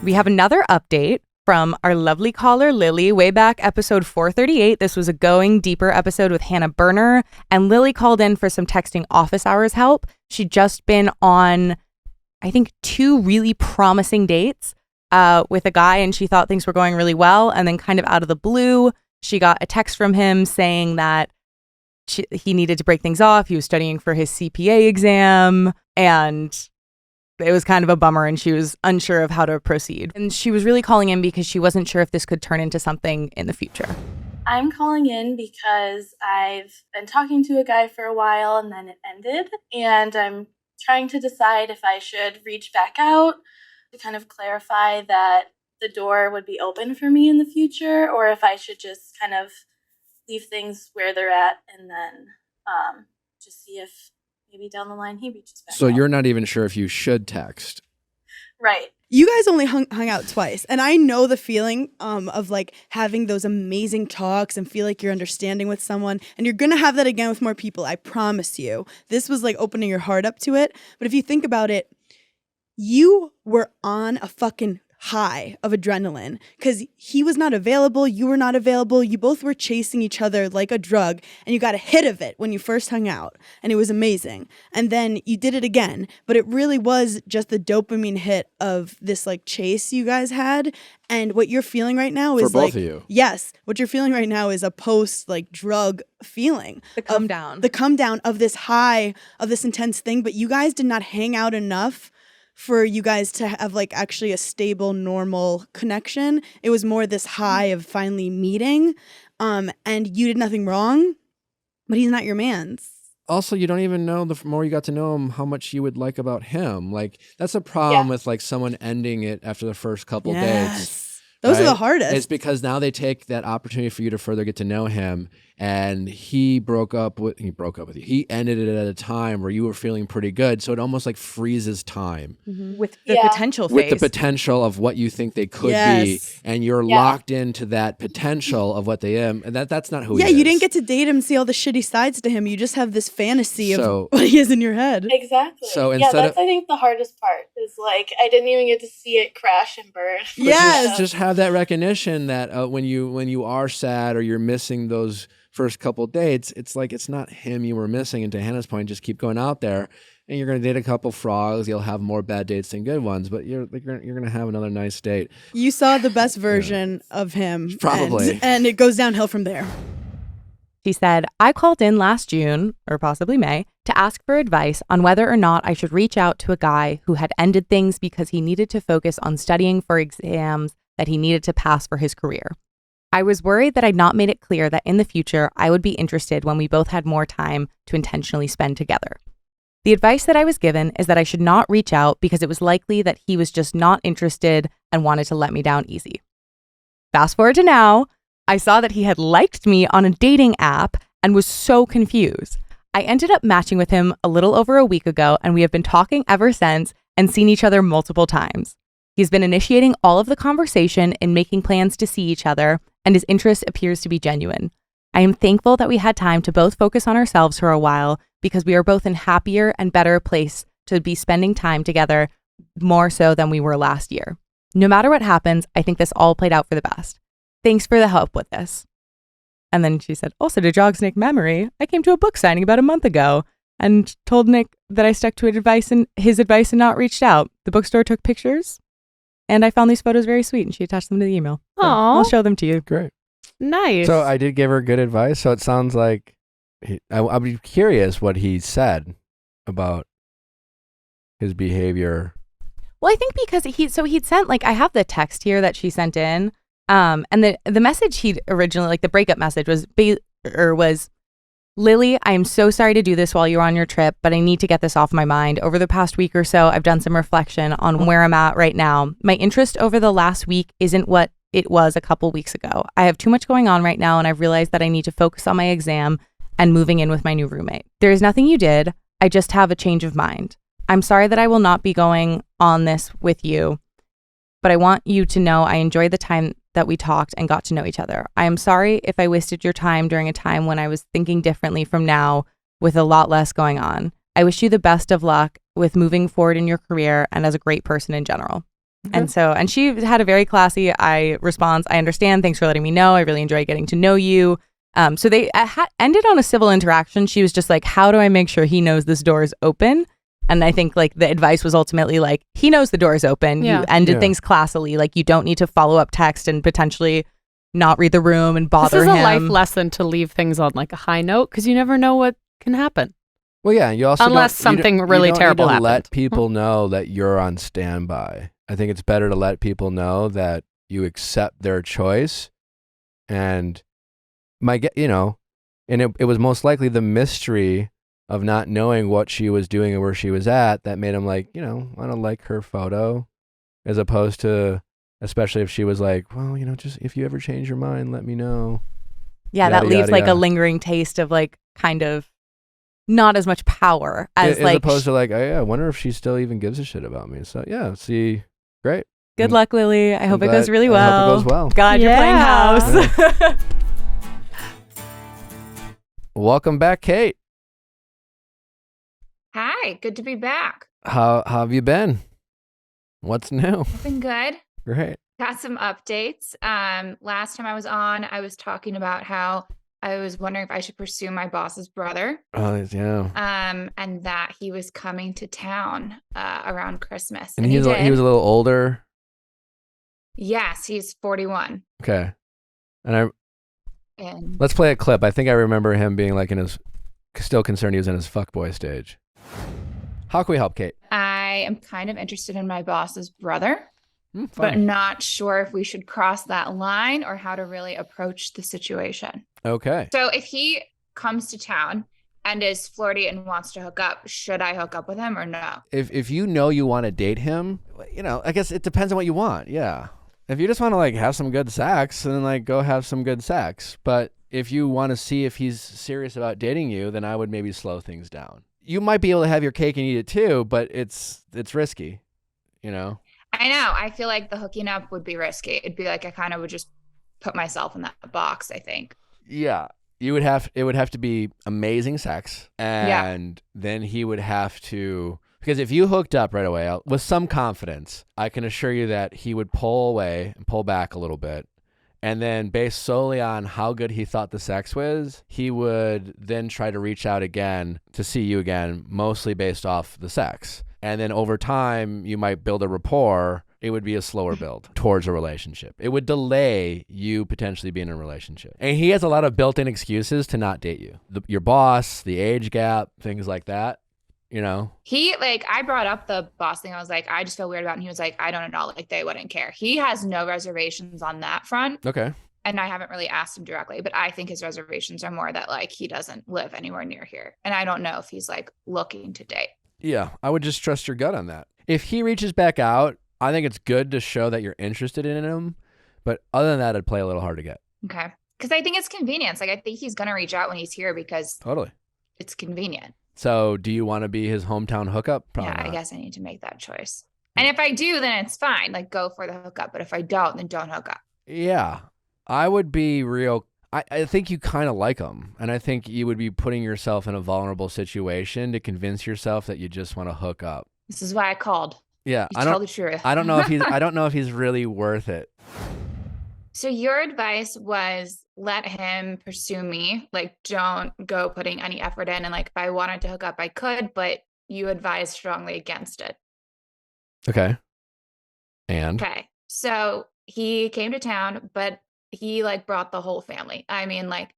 We have another update from our lovely caller, Lily, way back episode 438. This was a Going Deeper episode with Hannah Berner, and Lily called in for some texting office hours help. She'd just been on, I think, 2 really promising dates with a guy, and she thought things were going really well. And then kind of out of the blue, she got a text from him saying that he needed to break things off. He was studying for his CPA exam, and it was kind of a bummer, and she was unsure of how to proceed. And she was really calling in because she wasn't sure if this could turn into something in the future. I'm calling in because I've been talking to a guy for a while and then it ended. And I'm trying to decide if I should reach back out to kind of clarify that the door would be open for me in the future, or if I should just kind of leave things where they're at and then just see if maybe down the line he reaches back So out. you're not even sure if you should text. Right. You guys only hung out twice, and I know the feeling of like having those amazing talks and feel like you're understanding with someone, and you're gonna have that again with more people. I promise you. This was like opening your heart up to it. But if you think about it, you were on a fucking high of adrenaline because he was not available, you were not available, you both were chasing each other like a drug, and you got a hit of it when you first hung out, and it was amazing. And then you did it again, but it really was just the dopamine hit of this like chase you guys had. And what you're feeling right now is For both like, of you. yes, what you're feeling right now is a post like drug feeling. The come down. The come down of this high, of this intense thing, but you guys did not hang out enough for you guys to have like actually a stable, normal connection. It was more this high of finally meeting, and you did nothing wrong, but he's not your man's. Also, you don't even know, the more you got to know him, how much you would like about him. Like, that's a problem with like someone ending it after the first couple dates. Those are the right? hardest. It's because now they take that opportunity for you to further get to know him, and he broke up with you. He ended it at a time where you were feeling pretty good, so it almost like freezes time With the potential phase. with the potential of what you think they could be, and you're locked into that potential of what they am, and that's not who he is. Yeah, you didn't get to date him and see all the shitty sides to him. You just have this fantasy So- of what he is in your head. Exactly. So yeah, instead that's I think the hardest part is like I didn't even get to see it crash and burn. But Yes. just have that recognition that when you are sad or you're missing those first couple dates, it's like it's not him you were missing. And to Hannah's point, just keep going out there, and you're going to date a couple frogs. You'll have more bad dates than good ones, but you're going to have another nice date. You saw the best version of him. Probably. And it goes downhill from there. She said, I called in last June, or possibly May, to ask for advice on whether or not I should reach out to a guy who had ended things because he needed to focus on studying for exams that he needed to pass for his career. I was worried that I'd not made it clear that in the future I would be interested when we both had more time to intentionally spend together. The advice that I was given is that I should not reach out because it was likely that he was just not interested and wanted to let me down easy. Fast forward to now, I saw that he had liked me on a dating app and was so confused. I ended up matching with him a little over a week ago, and we have been talking ever since and seen each other multiple times. He's been initiating all of the conversation and making plans to see each other, and his interest appears to be genuine. I am thankful that we had time to both focus on ourselves for a while because we are both in happier and better place to be spending time together more so than we were last year. No matter what happens, I think this all played out for the best. Thanks for the help with this. And then she said, also to jog Nick's memory, I came to a book signing about a month ago and told Nick that I stuck to his advice and not reached out. The bookstore took pictures and I found these photos very sweet and she attached them to the email. So Aw. I'll show them to you. Great. Nice. So I did give her good advice. So it sounds like I'll be curious what he said about his behavior. Well, I think because he'd sent, like, I have the text here that she sent in. And the message he'd originally, like the breakup message was Lily, I am so sorry to do this while you're on your trip, but I need to get this off my mind. Over the past week or so, I've done some reflection on where I'm at right now. My interest over the last week isn't what it was a couple weeks ago. I have too much going on right now, and I've realized that I need to focus on my exam and moving in with my new roommate. There is nothing you did. I just have a change of mind. I'm sorry that I will not be going on this with you, but I want you to know I enjoyed the time that we talked and got to know each other. I am sorry if I wasted your time during a time when I was thinking differently from now with a lot less going on. I wish you the best of luck with moving forward in your career and as a great person in general. Okay. And she had a very classy response. I understand. Thanks for letting me know. I really enjoy getting to know you. So they ended on a civil interaction. She was just like, how do I make sure he knows this door is open? And I think like the advice was ultimately like, he knows the door is open. Yeah. You ended things classily. Like you don't need to follow up text and potentially not read the room and bother him. This is a life lesson to leave things on like a high note because you never know what can happen. Well, yeah, you also unless something really terrible happened. happened. Let people know that you're on standby. I think it's better to let people know that you accept their choice, and it was most likely the mystery of not knowing what she was doing and where she was at that made him like, want to like her photo, as opposed to, especially if she was like, well, just if you ever change your mind, let me know. Yeah, Yada, that leaves yada, like yada. a lingering taste of like kind of not as much power as like opposed to like, oh yeah, I wonder if she still even gives a shit about me. So yeah, see, great. Good luck, Lily. I hope it goes really I well. hope it goes well. God, you're playing house. Welcome back, Kate. Hi, good to be back. How have you been? What's new? Been good. Great. Got some updates. Last time I was on, I was talking about how I was wondering if I should pursue my boss's brother. Oh yeah. And that he was coming to town around Christmas. And he was a little older. Yes, he's 41. Okay. And let's play a clip. I think I remember him being like still concerned he was in his fuckboy stage. How can we help, Kate? I am kind of interested in my boss's brother, but Fine. not sure if we should cross that line or how to really approach the situation. Okay. So if he comes to town and is flirty and wants to hook up, should I hook up with him or no? If you want to date him, I guess it depends on what you want. Yeah. If you just want to like have some good sex, then like go have some good sex. But if you want to see if he's serious about dating you, then I would maybe slow things down. You might be able to have your cake and eat it too, but it's risky, I know. I feel like the hooking up would be risky. It'd be like I kind of would just put myself in that box, I think. Yeah. It would have to be amazing sex, and then he would have to, because if you hooked up right away with some confidence, I can assure you that he would pull away and pull back a little bit. And then based solely on how good he thought the sex was, he would then try to reach out again to see you again, mostly based off the sex. And then over time, you might build a rapport. It would be a slower build towards a relationship. It would delay you potentially being in a relationship. And he has a lot of built-in excuses to not date you. Your boss, the age gap, things like that. He I brought up the boss thing. I was like, I just feel weird about it. And he was like, I don't know, like they wouldn't care. He has no reservations on that front. Okay. And I haven't really asked him directly, but I think his reservations are more that like he doesn't live anywhere near here. And I don't know if he's like looking to date. Yeah, I would just trust your gut on that. If he reaches back out, I think it's good to show that you're interested in him. But other than that, I'd play a little hard to get. Okay. Because I think it's convenience. Like I think he's going to reach out when he's here because Totally. It's convenient. So do you want to be his hometown hookup? Probably yeah, not. I guess I need to make that choice. And if I do, then it's fine. Like go for the hookup. But if I don't, then don't hook up. Yeah, I would be real. I think you kind of like him. And I think you would be putting yourself in a vulnerable situation to convince yourself that you just want to hook up. This is why I called. Yeah, You tell the truth. I don't know if he's really worth it. So your advice was let him pursue me. Like don't go putting any effort in. And like if I wanted to hook up, I could, but you advised strongly against it. Okay. And? Okay. So he came to town, but he like brought the whole family. I mean, like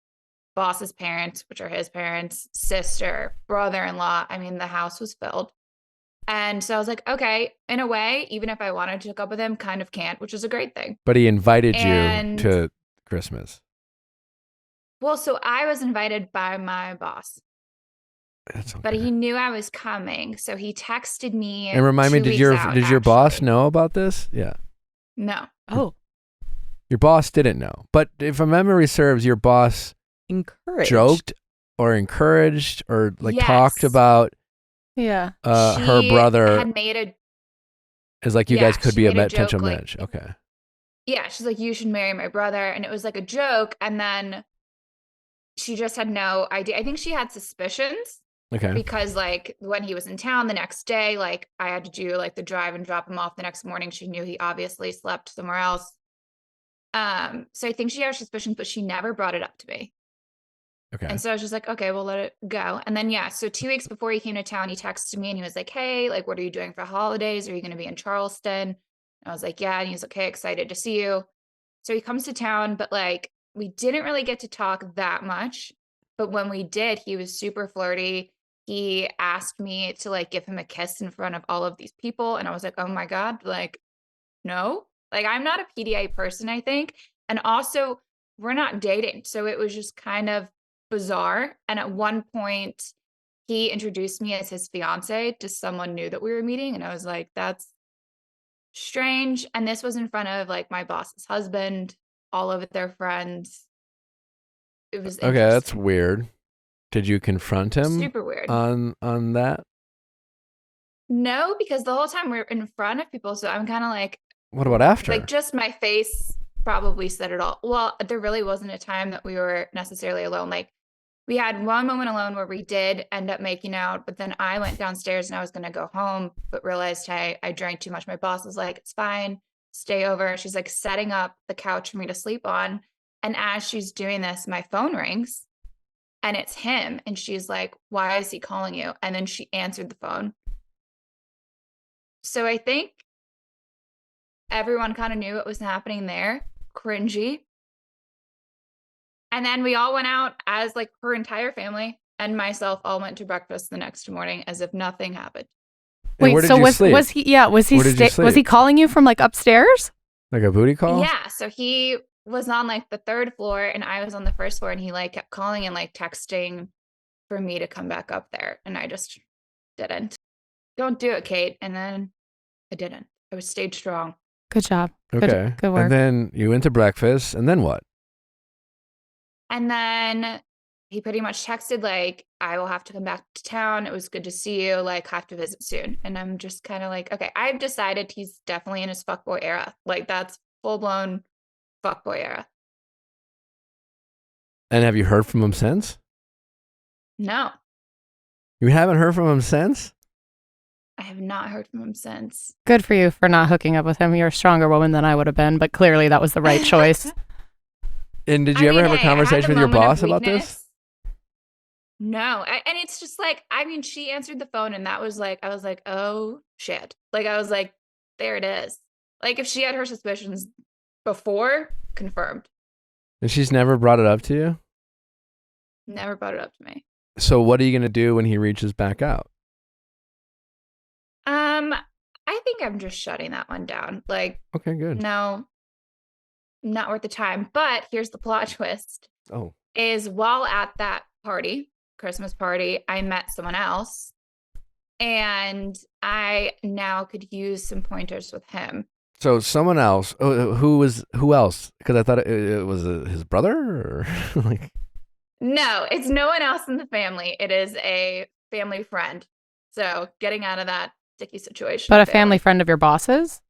boss's parents, which are his parents, sister, brother-in-law. I mean, the house was filled. And so I was like, okay, in a way, even if I wanted to hook up with him, kind of can't, which is a great thing. But he invited you to Christmas. Well, so I was invited by my boss. That's okay. But he knew I was coming. So he texted me. And remind me, 2 did weeks your out, boss actually. know about this? Yeah. No. Oh, Your boss didn't know. But if my memory serves, your boss encouraged. joked or encouraged or like Yes. talked about Yeah. her She brother had made a as like you Yeah, guys could she be a made a potential joke, like- match. Okay. yeah, she's like, you should marry my brother. And it was like a joke. And then she just had no idea. I think she had suspicions, Okay. Because like when he was in town the next day, like I had to do like the drive and drop him off the next morning. She knew he obviously slept somewhere else. So I think she had suspicions, but she never brought it up to me. Okay. And so I was just like, okay, we'll let it go. And then, yeah, so 2 weeks before he came to town, he texted me and he was like, hey, like, what are you doing for holidays? Are you going to be in Charleston? And I was like, yeah. And he's like, okay, excited to see you. So he comes to town, but like, we didn't really get to talk that much. But when we did, he was super flirty. He asked me to like give him a kiss in front of all of these people. And I was like, oh my God, like, no, like, I'm not a PDA person, I think. And also, we're not dating. So it was just kind of bizarre. And at one point, he introduced me as his fiance to someone new that we were meeting. And I was like, that's strange. And this was in front of like my boss's husband, all of their friends. It was Okay, that's interesting. weird. Did you confront him Super weird. on that? No, because the whole time we're in front of people. So I'm kind of like, What about after? like just my face probably said it all. Well, there really wasn't a time that we were necessarily alone. Like we had one moment alone where we did end up making out, but then I went downstairs and I was going to go home, but realized, hey, I drank too much. My boss was like, it's fine, stay over. She's like setting up the couch for me to sleep on. And as she's doing this, my phone rings and it's him. And she's like, why is he calling you? And then she answered the phone. So I think everyone kind of knew what was happening there. Cringy. And then we all went out as like her entire family and myself all went to breakfast the next morning as if nothing happened. And Wait, where did so you sleep? was he Where did you was he sleep? calling you from like upstairs? Like a booty call? Yeah. So he was on like the 3rd floor and I was on the 1st floor and he like kept calling and like texting for me to come back up there. And I just didn't. Don't do it, Kate. And then I didn't. I was stayed strong. Good job. Okay. Good work. And then you went to breakfast, and then what? And then he pretty much texted like, I will have to come back to town. It was good to see you. Like, have to visit soon. And I'm just kind of like, okay, I've decided he's definitely in his fuckboy era. Like, that's full blown fuckboy era. And have you heard from him since? No, You haven't heard from him since? I have not heard from him since. Good for you for not hooking up with him. You're a stronger woman than I would have been, but clearly that was the right choice. And did you ever have a conversation with your boss about this? No. And it's just like, I mean, she answered the phone and that was like, I was like, oh shit. Like, I was like, there it is. Like, if she had her suspicions before, confirmed. And she's never brought it up to you? Never brought it up to me. So what are you going to do when he reaches back out? I think I'm just shutting that one down. Like, Okay, good. no, not worth the time. But here's the plot twist. Oh. Is while at that party, Christmas party, I met someone else. And I now could use some pointers with him. So someone else, who else? Because I thought it was his brother or like. No, it's no one else in the family. It is a family friend. So getting out of that sticky situation. But a family friend of your boss's?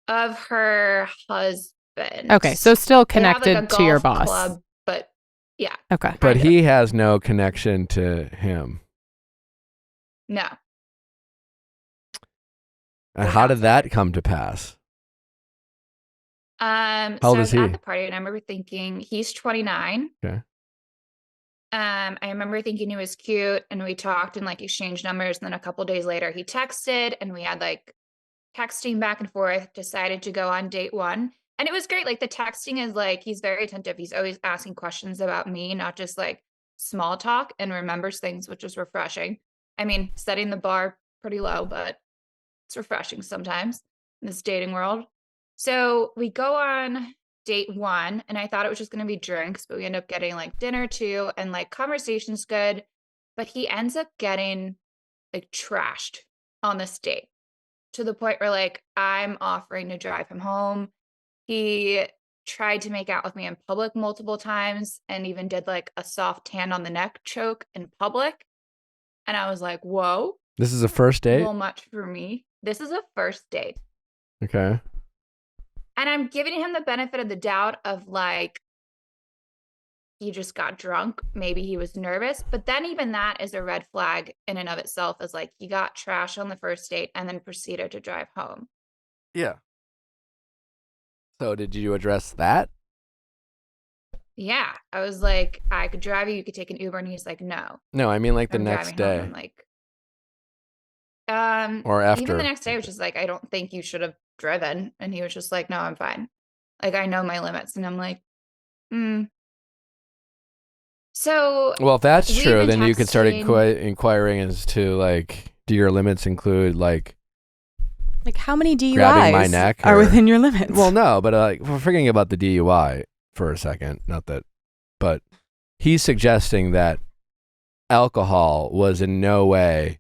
Of her husband. Okay, so still They have, like, connected a to your golf boss. club, but yeah. Okay. But he has no connection to him. No. And how did that come to pass? How old I is was he? at the party and I remember thinking he's 29. Okay. I remember thinking he was cute and we talked and like exchanged numbers. And then a couple days later he texted and we had like texting back and forth, decided to go on date 1. And it was great. Like the texting is like, he's very attentive. He's always asking questions about me, not just like small talk, and remembers things, which is refreshing. I mean, setting the bar pretty low, but it's refreshing sometimes in this dating world. So we go on date 1 and I thought it was just going to be drinks, but we end up getting like dinner too. And like conversation's good, but he ends up getting like trashed on this date to the point where like I'm offering to drive him home. He tried to make out with me in public multiple times and even did like a soft hand on the neck choke in public. And I was like, whoa. This is a first A date? little much for me. This is a first date. Okay. And I'm giving him the benefit of the doubt of like, he just got drunk. Maybe he was nervous. But then even that is a red flag in and of itself, as like he got trash on the first date and then proceeded to drive home. Yeah. So did you address that? Yeah. I was like, I could drive you, you could take an Uber. And he's like, no. No, I mean like the I'm next driving home. day I'm like, or after. even the next day, I was just like, I don't think you should have driven. And he was just like, no, I'm fine. Like, I know my limits. And I'm like, So, well, if that's we've true, been then you could start texting- inquiring as to like, do your limits include like Like, how many grabbing my DUIs neck are or- within your limits? Well, no, but like we're forgetting about the DUI for a second. Not that, but he's suggesting that alcohol was in no way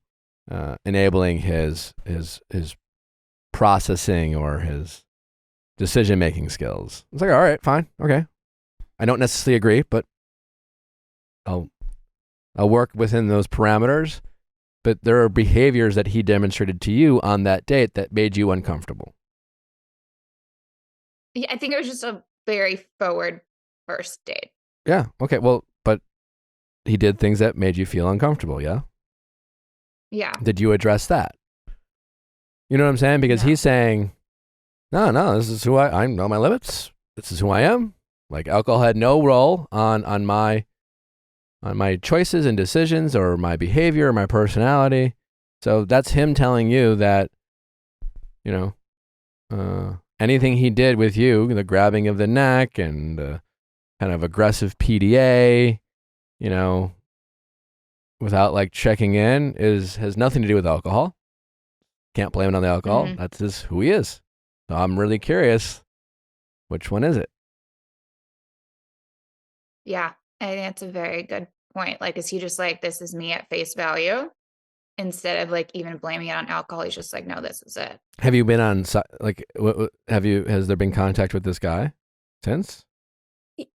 enabling his processing or his decision making skills. It's like, all right, fine, okay. I don't necessarily agree, but I'll work within those parameters. But there are behaviors that he demonstrated to you on that date that made you uncomfortable. Yeah, I think it was just a very forward first date. Yeah. Okay. Well, but he did things that made you feel uncomfortable. Yeah. Yeah. Did you address that? You know what I'm saying? Because No. he's saying, no, this is who I know my limits. This is who I am. Like alcohol had no role on my choices and decisions or my behavior or my personality. So that's him telling you that, you know, anything he did with you, the grabbing of the neck and kind of aggressive PDA, you know, without like checking in has nothing to do with alcohol. Can't blame it on the alcohol. Mhm. That's just who he is. So I'm really curious, which one is it? Yeah. I think that's a very good point. Like, is he just like, this is me at face value? Instead of like even blaming it on alcohol, he's just like, no, this is it. Have you been on has there been contact with this guy since?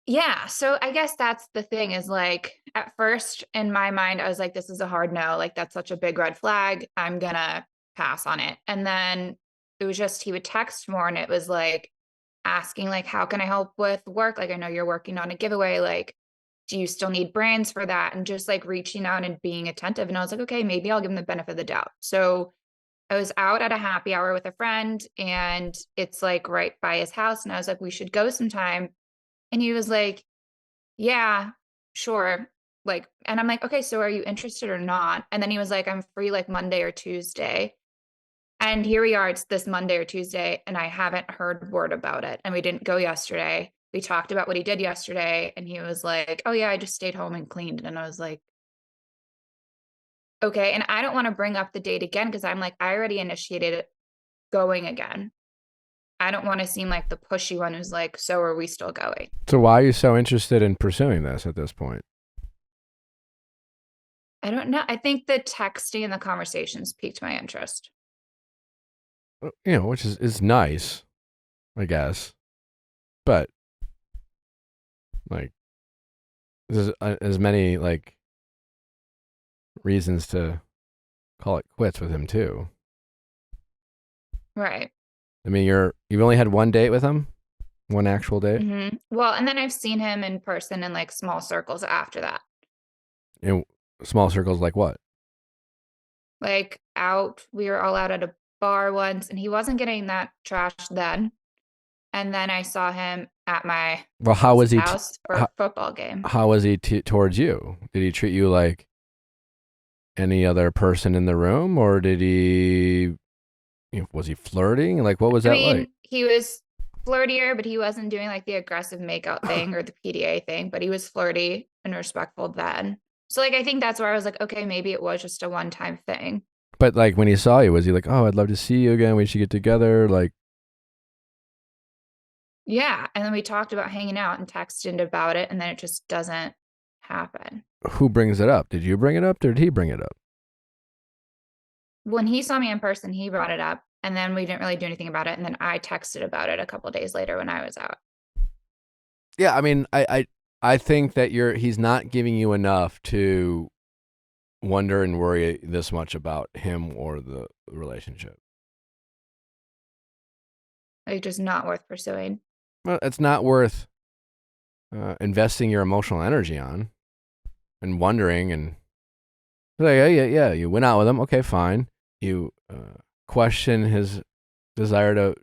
Yeah. So I guess that's the thing is like, at first in my mind, I was like, this is a hard no. Like, that's such a big red flag. I'm going to pass on it. And then it was just, he would text more and it was like asking, like, how can I help with work? Like, I know you're working on a giveaway. Like, do you still need brands for that? And just like reaching out and being attentive. And I was like, okay, maybe I'll give him the benefit of the doubt. So I was out at a happy hour with a friend and it's like right by his house. And I was like, we should go sometime. And he was like, yeah, sure. Like, and I'm like, okay, so are you interested or not? And then he was like, I'm free like Monday or Tuesday. And here we are, it's this Monday or Tuesday, and I haven't heard word about it. And we didn't go yesterday. We talked about what he did yesterday, and he was like, oh yeah, I just stayed home and cleaned. And I was like, okay. And I don't want to bring up the date again because I'm like, I already initiated it going again. I don't want to seem like the pushy one who's like, so are we still going? So why are you so interested in pursuing this at this point? I don't know. I think the texting and the conversations piqued my interest. You know, which is nice, I guess. But like there's as many like reasons to call it quits with him too. Right. I mean, you've only had one date with him? One actual date? Mm-hmm. Well, and then I've seen him in person in like small circles after that. In small circles like what? Like we were all out at a bar once and he wasn't getting that trash then. And then I saw him at my how was he house for a football game. How was he towards you? Did he treat you like any other person in the room, or did he? Was he flirting? Like, what was that like? He was flirtier, but he wasn't doing like the aggressive makeout thing or the PDA thing. But he was flirty and respectful then. So like, I think that's where I was like, okay, maybe it was just a one-time thing. But like when he saw you, was he like, oh, I'd love to see you again. We should get together. Like. Yeah. And then we talked about hanging out and texted about it. And then it just doesn't happen. Who brings it up? Did you bring it up or did he bring it up? When he saw me in person, he brought it up. And then we didn't really do anything about it. And then I texted about it a couple of days later when I was out. Yeah. I mean, I think that he's not giving you enough to wonder and worry this much about him or the relationship. Like, just not worth pursuing. Well, it's not worth investing your emotional energy on and wondering and like, yeah, you went out with him. Okay, fine. You question his desire to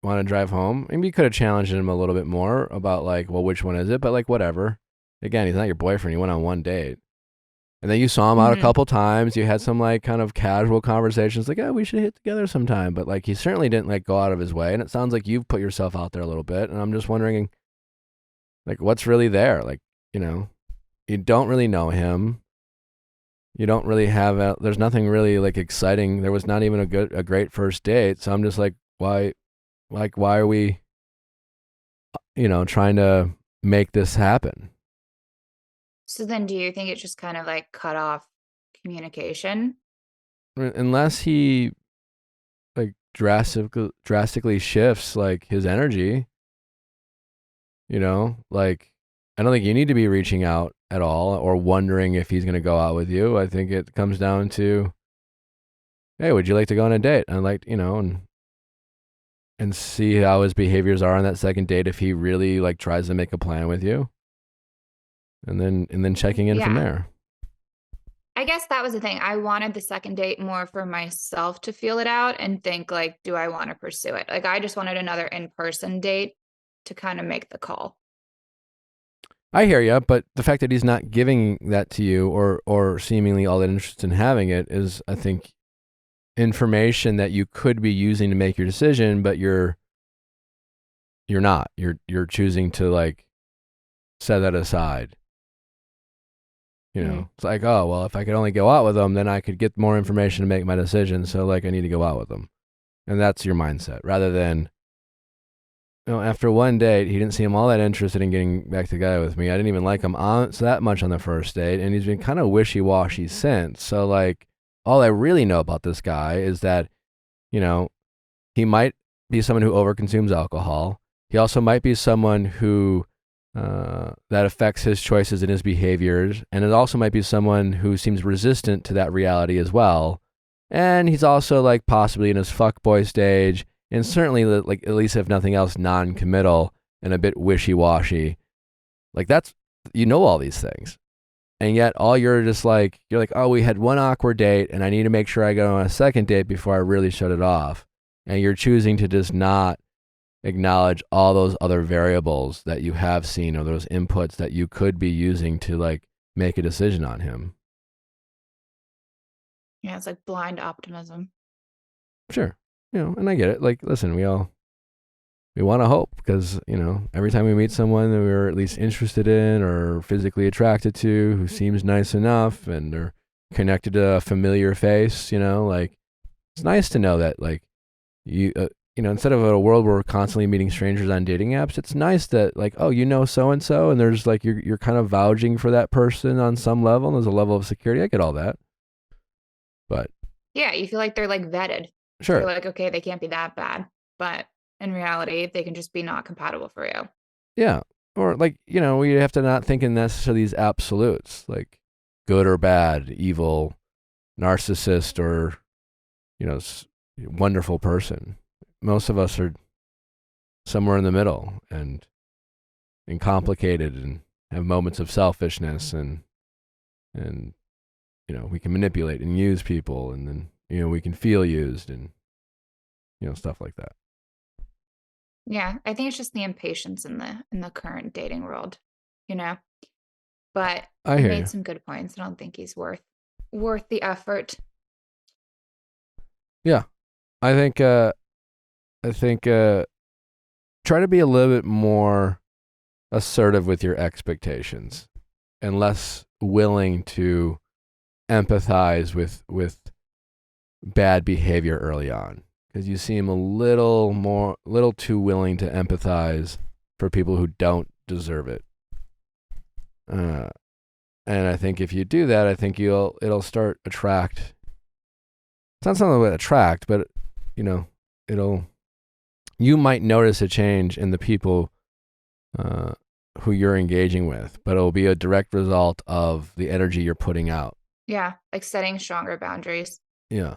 want to drive home. Maybe you could have challenged him a little bit more about like, well, which one is it? But like, whatever. Again, he's not your boyfriend. You went on one date. And then you saw him out a couple times. You had some like kind of casual conversations like, we should hit together sometime. But like, he certainly didn't like go out of his way. And it sounds like you've put yourself out there a little bit. And I'm just wondering, like, what's really there? Like, you don't really know him. You don't really have there's nothing really like exciting. There was not even a great first date. So I'm just like, why are we, trying to make this happen? So then do you think it just kind of like cut off communication? Unless he like drastically shifts like his energy, like I don't think you need to be reaching out at all or wondering if he's going to go out with you. I think it comes down to, hey, would you like to go on a date? And like, and see how his behaviors are on that second date if he really like tries to make a plan with you. And then checking in from there. I guess that was the thing. I wanted the second date more for myself to feel it out and think like, do I want to pursue it? Like I just wanted another in-person date to kind of make the call. I hear you, but the fact that he's not giving that to you or seemingly all that interested in having it is, I think, information that you could be using to make your decision, but you're not. You're choosing to like set that aside. It's like, oh, well, if I could only go out with them, then I could get more information to make my decision. So like, I need to go out with them. And that's your mindset rather than, after one date, he didn't seem all that interested in getting back together with me. I didn't even like him that much on the first date. And he's been kind of wishy-washy since. So like, all I really know about this guy is that, he might be someone who overconsumes alcohol. He also might be someone who, that affects his choices and his behaviors. And it also might be someone who seems resistant to that reality as well. And he's also like possibly in his fuckboy stage and certainly like, at least if nothing else, non-committal and a bit wishy-washy. Like that's, all these things. And yet all you're like, oh, we had one awkward date and I need to make sure I go on a second date before I really shut it off. And you're choosing to just not acknowledge all those other variables that you have seen or those inputs that you could be using to like make a decision on him. Yeah, it's like blind optimism. Sure. And I get it. Like, listen, we want to hope because, every time we meet someone that we're at least interested in or physically attracted to who seems nice enough and are connected to a familiar face, like it's nice to know that like you, instead of a world where we're constantly meeting strangers on dating apps, it's nice that like, oh, so-and-so, and there's like, you're kind of vouching for that person on some level. And there's a level of security. I get all that. But yeah, you feel like they're like vetted. Sure. You're like, okay, they can't be that bad. But in reality, they can just be not compatible for you. Yeah. Or like, we have to not think in necessarily these absolutes, like good or bad, evil, narcissist, or, wonderful person. Most of us are somewhere in the middle and complicated and have moments of selfishness and we can manipulate and use people and then, we can feel used and, stuff like that. Yeah, I think it's just the impatience in the current dating world, But I he hear made you. some good points. I don't think he's worth the effort. Yeah. I think try to be a little bit more assertive with your expectations and less willing to empathize with bad behavior early on, because you seem a little too willing to empathize for people who don't deserve it. And I think if you do that, I think it'll start attract. It's not something that attract, but you might notice a change in the people who you're engaging with, but it'll be a direct result of the energy you're putting out. Yeah, like setting stronger boundaries. Yeah.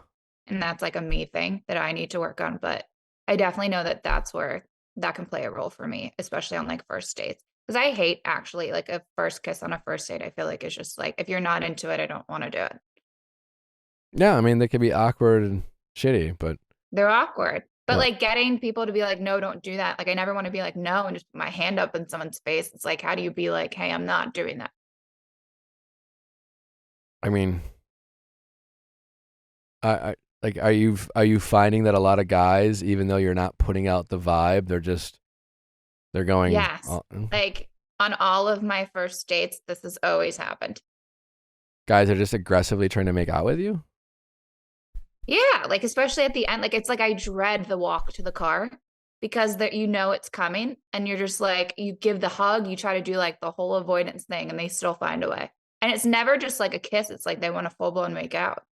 And that's like a me thing that I need to work on. But I definitely know that that's where that can play a role for me, especially on like first dates. Because I hate actually like a first kiss on a first date. I feel like it's just like, if you're not into it, I don't want to do it. Yeah, I mean, they could be awkward and shitty, but They're awkward. But Yeah. like getting people to be like, no, don't do that. Like, I never want to be like, no, and just put my hand up in someone's face. It's like, how do you be like, hey, I'm not doing that? I mean, I like, are you finding that a lot of guys, even though you're not putting out the vibe, they're going, Yes. Like on all of my first dates, this has always happened. guys are just aggressively trying to make out with you? Yeah, like especially at the end, like it's like I dread the walk to the car because you know it's coming and you're just like, you give the hug, you try to do like the whole avoidance thing and they still find a way. And it's never just like a kiss, it's like they want to full blown make out.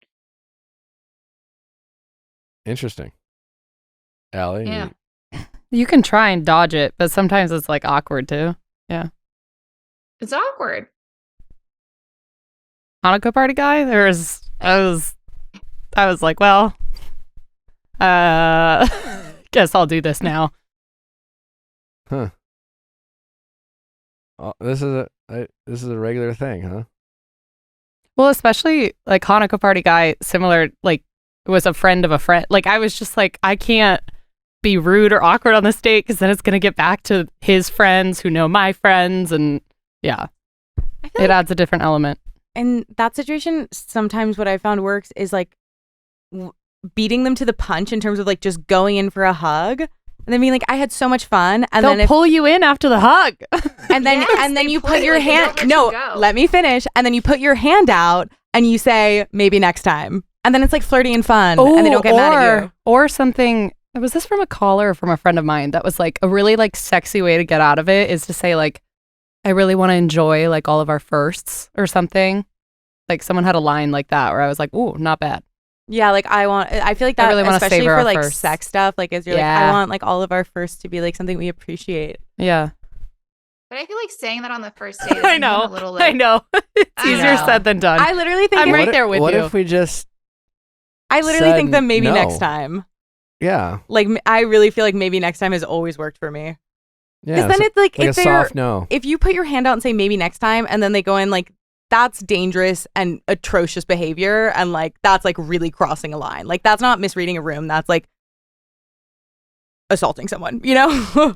Interesting. Allie? Yeah. You can try and dodge it, but sometimes it's like awkward too. Yeah. It's awkward. Hanukkah party guy, I was like, well, guess I'll do this now. Huh. Oh, this is a regular thing, huh? Well, especially like Hanukkah party guy, similar, like was a friend of a friend. Like I was just like, I can't be rude or awkward on this date because then it's going to get back to his friends who know my friends. And yeah, it adds a different element. In that situation, sometimes what I found works is like beating them to the punch in terms of like just going in for a hug and then being like, I had so much fun, and they'll then pull you in after the hug, and then Yes, and then they you pull put you, your like, they hand. don't let No, you go. let me finish. And then you put your hand out and you say maybe next time, and then it's like flirty and fun, and they don't get mad at you. Or something. Was this from a caller or from a friend of mine? That was like a really like sexy way to get out of it is to say like, I really want to enjoy like all of our firsts or something. Like someone had a line like that where I was like, ooh, not bad. Yeah, like I feel like that, I really wanna especially savor for our like firsts. sex stuff. Like, is you're like, I want like all of our firsts to be like something we appreciate. Yeah. But I feel like saying that on the first date is I even know. a little like, I know. It's I easier know. said than done. I literally think I'm it- right there with what you. if we just I literally think said that maybe no? next time. Yeah. Like I really feel like maybe next time has always worked for me. Yeah. Because then so- it's like like a if they're soft no. if you put your hand out and say maybe next time, and then they go in like, that's dangerous and atrocious behavior, and like that's like really crossing a line. Like that's not misreading a room. That's like assaulting someone. You know?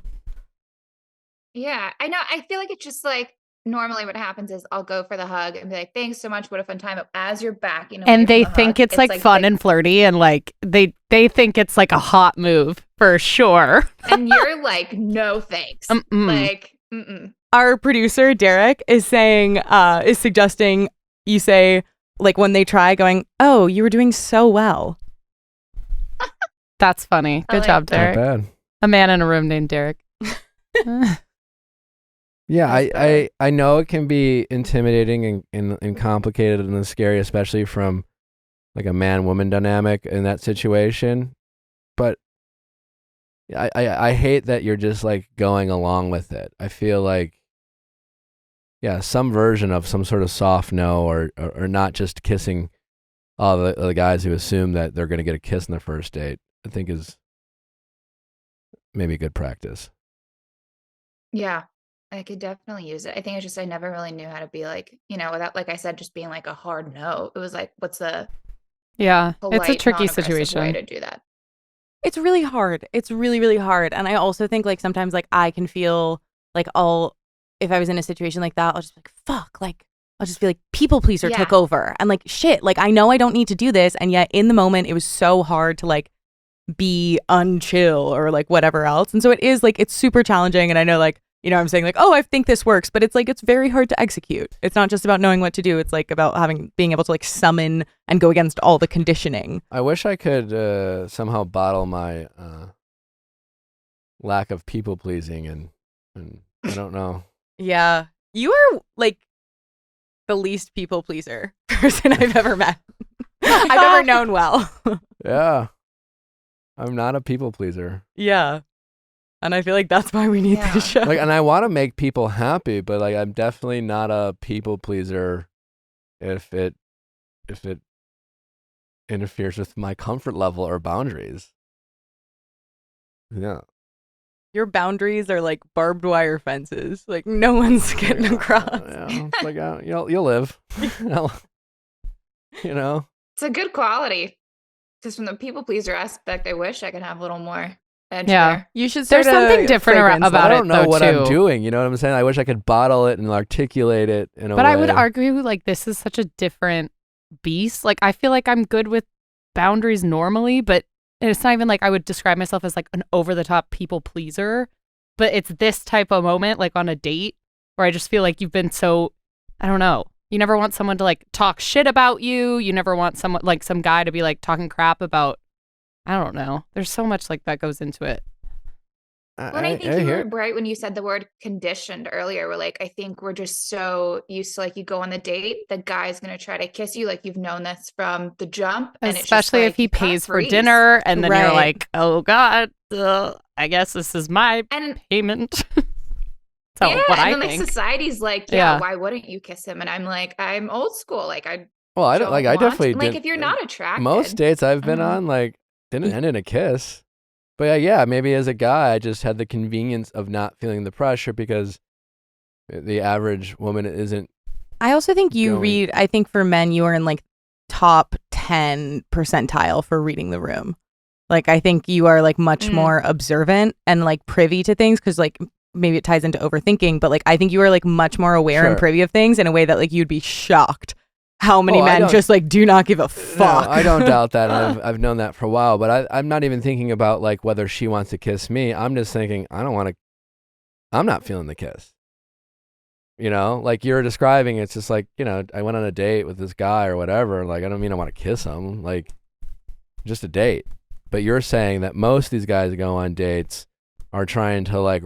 yeah, I know. I feel like it's just like normally what happens is I'll go for the hug and be like, thanks so much, what a fun time. But as you're backing away And they from the think hug, it's like fun and flirty and like they think it's like a hot move for sure. and you're like, no thanks. Like, mm-mm. Our producer Derek is suggesting you say like when they try going, oh, you were doing so well. That's funny. I Good like job, that. Derek. Not bad. A man in a room named Derek. Yeah, That's I know it can be intimidating and complicated and scary, especially from like a man-woman dynamic in that situation. But I hate that you're just like going along with it. I feel like, yeah, some version of some sort of soft no or not just kissing all the guys who assume that they're going to get a kiss in the first date, I think is maybe good practice. Yeah, I could definitely use it. I think it's just I never really knew how to be like, without, like I said, just being like a hard no. It was like, what's the Yeah, it's a polite, tricky non-aggressive situation. way to do that? It's really hard. It's really, really hard. And I also think like sometimes like I can feel like if I was in a situation like that, I'll just be like, fuck, like I'll just feel like people pleaser Yeah. took over and like shit, like I know I don't need to do this. And yet in the moment it was so hard to like be unchill or like whatever else. And so it is like, it's super challenging. And I know like, I'm saying like, oh, I think this works, but it's like, it's very hard to execute. It's not just about knowing what to do. It's like about being able to like summon and go against all the conditioning. I wish I could somehow bottle my lack of people pleasing and I don't know. Yeah. You are like the least people pleaser person I've ever met. I've ever known well. Yeah. I'm not a people pleaser. Yeah. And I feel like that's why we need this show. Like, and I want to make people happy, but like I'm definitely not a people pleaser if it interferes with my comfort level or boundaries. Yeah. Your boundaries are like barbed wire fences. Like no one's getting across. It's like you'll live. You know. It's a good quality. Because from the people pleaser aspect, I wish I could have a little more edge Yeah. there. You should There's start something a different fragrance about line. I don't know though, what I'm too. doing. You know what I'm saying? I wish I could bottle it and articulate it in a way. But I would argue like this is such a different beast. Like I feel like I'm good with boundaries normally, but it's not even like I would describe myself as like an over the top people pleaser. But it's this type of moment, like on a date, where I just feel like you've been so, I don't know. You never want someone to like talk shit about you. You never want someone like some guy to be like talking crap about, I don't know. There's so much like that goes into it. Well, and I think you were right when you said the word conditioned earlier. We're like, I think we're just so used to like you go on the date, the guy's going to try to kiss you. Like you've known this from the jump. And it's just Especially if like, he you can't pays for freeze. dinner and then you're Right. like, oh God, I guess this is my And payment. yeah, what and I then like think. society's like, yeah, why wouldn't you kiss him? And I'm like, I'm old school. Like I Well, I don't like. I want- definitely like didn't. if you're not attracted. Most dates I've been Uh-huh. on like didn't end in a kiss. But yeah, maybe as a guy, I just had the convenience of not feeling the pressure because the average woman isn't. I also think you going- read, I think for men, you are in like top 10 percentile for reading the room. Like, I think you are like much more observant and like privy to things because like maybe it ties into overthinking, but like I think you are like much more aware and Sure. privy of things in a way that like you'd be shocked how many I men don't- just like do not give a fuck. No, I don't doubt that. And I've known that for a while, but I'm not even thinking about like whether she wants to kiss me. I'm just thinking I don't want to. I'm not feeling the kiss. You know, like you're describing, it's just like, you know, I went on a date with this guy or whatever. Like, I don't mean I want to kiss him. Like, just a date. But you're saying that most of these guys that go on dates are trying to like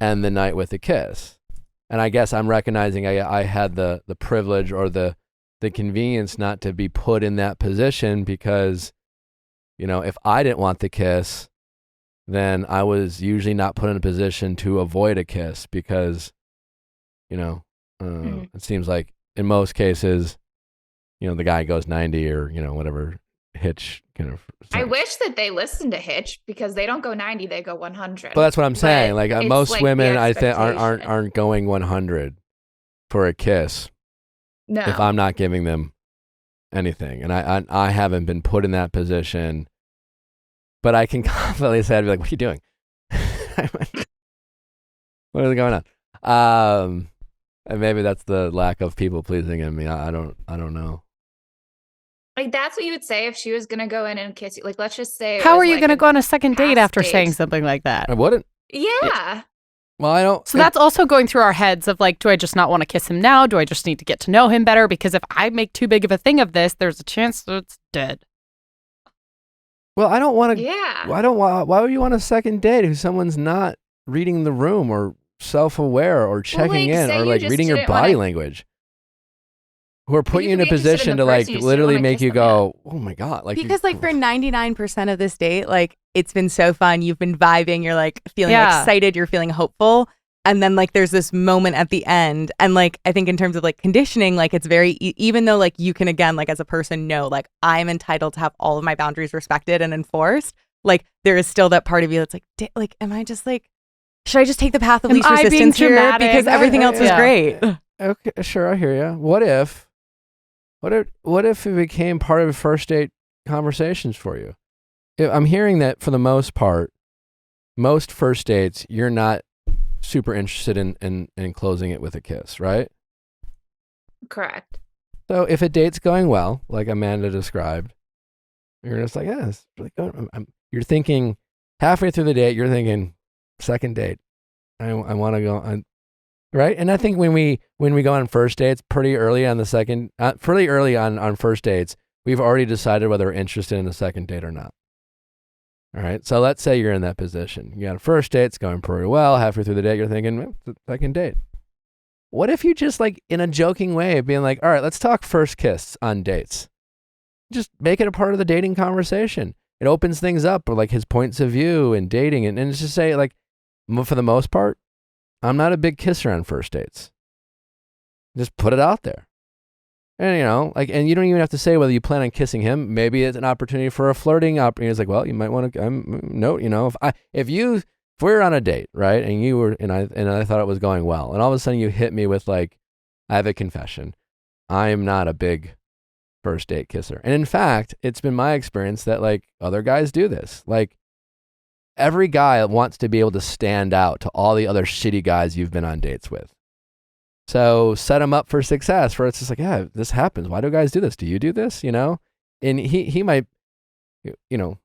end the night with a kiss. And I guess I'm recognizing I had the privilege or the convenience not to be put in that position because, you know, if I didn't want the kiss, then I was usually not put in a position to avoid a kiss because, you know, it seems like in most cases, you know, the guy goes 90 or, you know, whatever Hitch kind of. I wish that they listened to Hitch because they don't go 90, they go 100. But that's what I'm saying. Like it's most like women, the I think expectation. aren't going 100 for a kiss. No. If I'm not giving them anything, and I haven't been put in that position, but I can confidently say, I'd be like, "What are you doing? What is going on?" And maybe that's the lack of people pleasing in me. I don't know. Like that's what you would say if she was gonna go in and kiss you. Like let's just say. How are you going to go on a second date past after saying date. something like that? I wouldn't. Yeah. Well, I don't. So that's also going through our heads of like, do I just not want to kiss him now? Do I just need to get to know him better? Because if I make too big of a thing of this, there's a chance that it's dead. Well, I don't want to. Yeah. I don't want. Why would you want a second date if someone's not reading the room or self-aware or checking like, in say or you like just reading your didn't body wanna- language? Who are putting you you in a could be interested in position the to like person, you just literally didn't wanna make kiss you them go, oh my God. Like Because like for 99% of this date, like it's been so fun. You've been vibing. You're like feeling excited. You're feeling hopeful. And then like there's this moment at the end. And like I think in terms of like conditioning, like it's very, even though like you can again, like as a person know, like I'm entitled to have all of my boundaries respected and enforced. Like there is still that part of you that's like, am I just like, should I just take the path of Am least I being resistance here? dramatic? Because everything else is Yeah. great. Okay, sure, I hear you. What if it became part of first date conversations for you? I'm hearing that for the most part, most first dates, you're not super interested in closing it with a kiss, right? Correct. So if a date's going well, like Amanda described, you're just like, yeah, it's really good. You're thinking halfway through the date, you're thinking second date. I want to go on. Right. And I think when we go on first dates pretty early on on first dates, we've already decided whether we're interested in a second date or not. All right. So let's say you're in that position. You got a first date, it's going pretty well. Halfway through the date, you're thinking, second date. What if you just like in a joking way being like, all right, let's talk first kiss on dates. Just make it a part of the dating conversation. It opens things up or like his points of view and dating. And it's just say like, for the most part, I'm not a big kisser on first dates. Just put it out there. And, you know, like, and you don't even have to say whether you plan on kissing him. Maybe it's an opportunity for a flirting opportunity. It's like, well, you might want to, note, you know, if you if we were on a date, right, and you were, and I thought it was going well, and all of a sudden you hit me with like, I have a confession. I'm not a big first date kisser. And in fact, it's been my experience that like other guys do this. Like every guy wants to be able to stand out to all the other shitty guys you've been on dates with. So set them up for success where it's just like, yeah, this happens. Why do guys do this? Do you do this? You know? And he might, you know,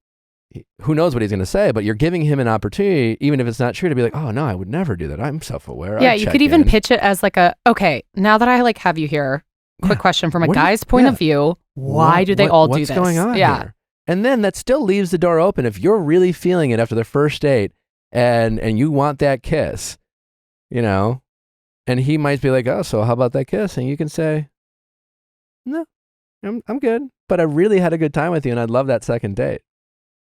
who knows what he's going to say, but you're giving him an opportunity, even if it's not true, to be like, oh no, I would never do that. I'm self-aware. Yeah, you could even pitch it as like okay, now that I like have you here, quick question from a guy's point of view, why do they all do this? What's going on here? And then that still leaves the door open. If you're really feeling it after the first date and you want that kiss, you know, and he might be like, oh, so how about that kiss? And you can say, no, I'm good, but I really had a good time with you and I'd love that second date.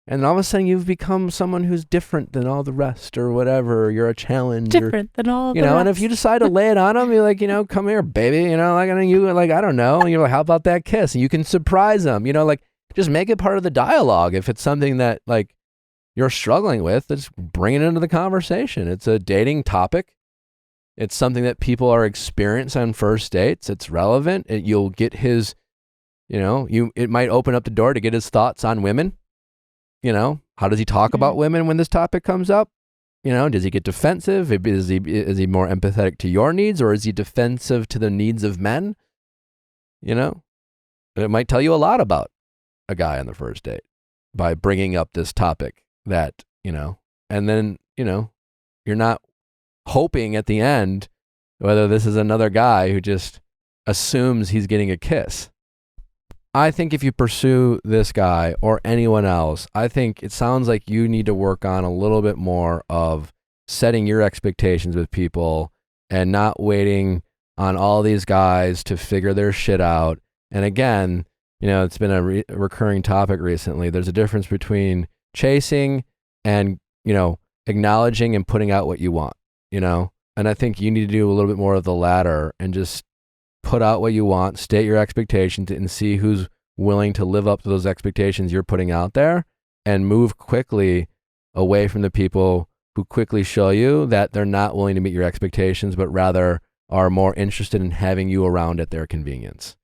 And then all of a sudden you've become someone who's different than all the rest or whatever. You're a challenge. Different than all the rest. And rest. if you decide to lay it on them, you're like, you know, come here, baby. You know, like, and you like, I don't know. And you're like, how about that kiss? And you can surprise them, you know, like just make it part of the dialogue. If it's something that like you're struggling with, just bring it into the conversation. It's a dating topic. It's something that people are experiencing on first dates. It's relevant. You'll get his, you know, it might open up the door to get his thoughts on women. You know, how does he talk about women when this topic comes up? You know, does he get defensive? Is he more empathetic to your needs, or is he defensive to the needs of men? You know, it might tell you a lot about a guy on the first date by bringing up this topic that, you know, and then, you know, you're not hoping at the end whether this is another guy who just assumes he's getting a kiss. I think if you pursue this guy or anyone else, I think it sounds like you need to work on a little bit more of setting your expectations with people and not waiting on all these guys to figure their shit out. And again, you know, it's been a recurring topic recently. There's a difference between chasing and, you know, acknowledging and putting out what you want, you know? And I think you need to do a little bit more of the latter and just put out what you want, state your expectations, and see who's willing to live up to those expectations you're putting out there, and move quickly away from the people who quickly show you that they're not willing to meet your expectations, but rather are more interested in having you around at their convenience.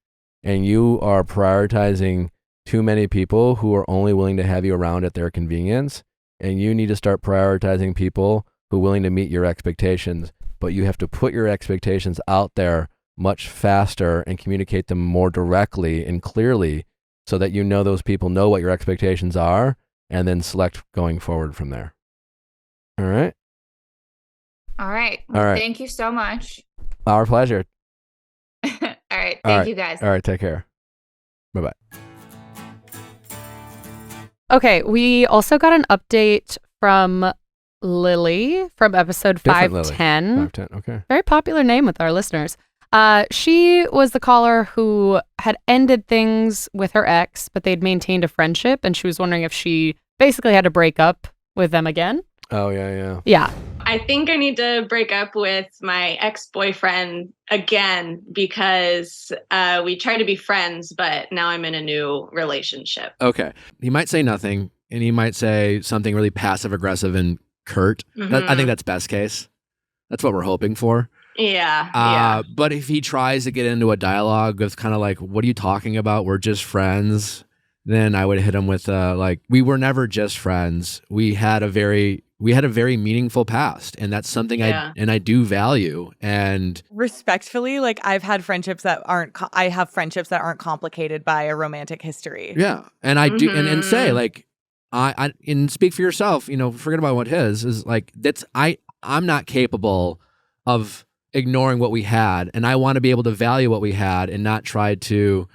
And you are prioritizing too many people who are only willing to have you around at their convenience, and you need to start prioritizing people who are willing to meet your expectations, but you have to put your expectations out there much faster and communicate them more directly and clearly so that you know those people know what your expectations are, and then select going forward from there. All right? All right. Well, All right. Thank you so much. Our pleasure. All right. Thank you, guys. All right. Take care. Bye-bye. Okay. We also got an update from Lily from episode Different 510. Lily. 510. Okay. Very popular name with our listeners. She was the caller who had ended things with her ex, but they'd maintained a friendship, and she was wondering if she basically had to break up with them again. Oh, yeah. Yeah. I think I need to break up with my ex-boyfriend again because we tried to be friends, but now I'm in a new relationship. Okay. He might say nothing, and he might say something really passive-aggressive and curt. Mm-hmm. I think that's best case. That's what we're hoping for. Yeah. But if he tries to get into a dialogue of kind of like, what are you talking about? We're just friends. Then I would hit him with like, we were never just friends. We had a very meaningful past, and that's something I do value. And respectfully, like I have friendships that aren't complicated by a romantic history. Yeah. And I do, and say like, I and speak for yourself, you know, forget about what his is like. I'm not capable of ignoring what we had, and I want to be able to value what we had and not try to,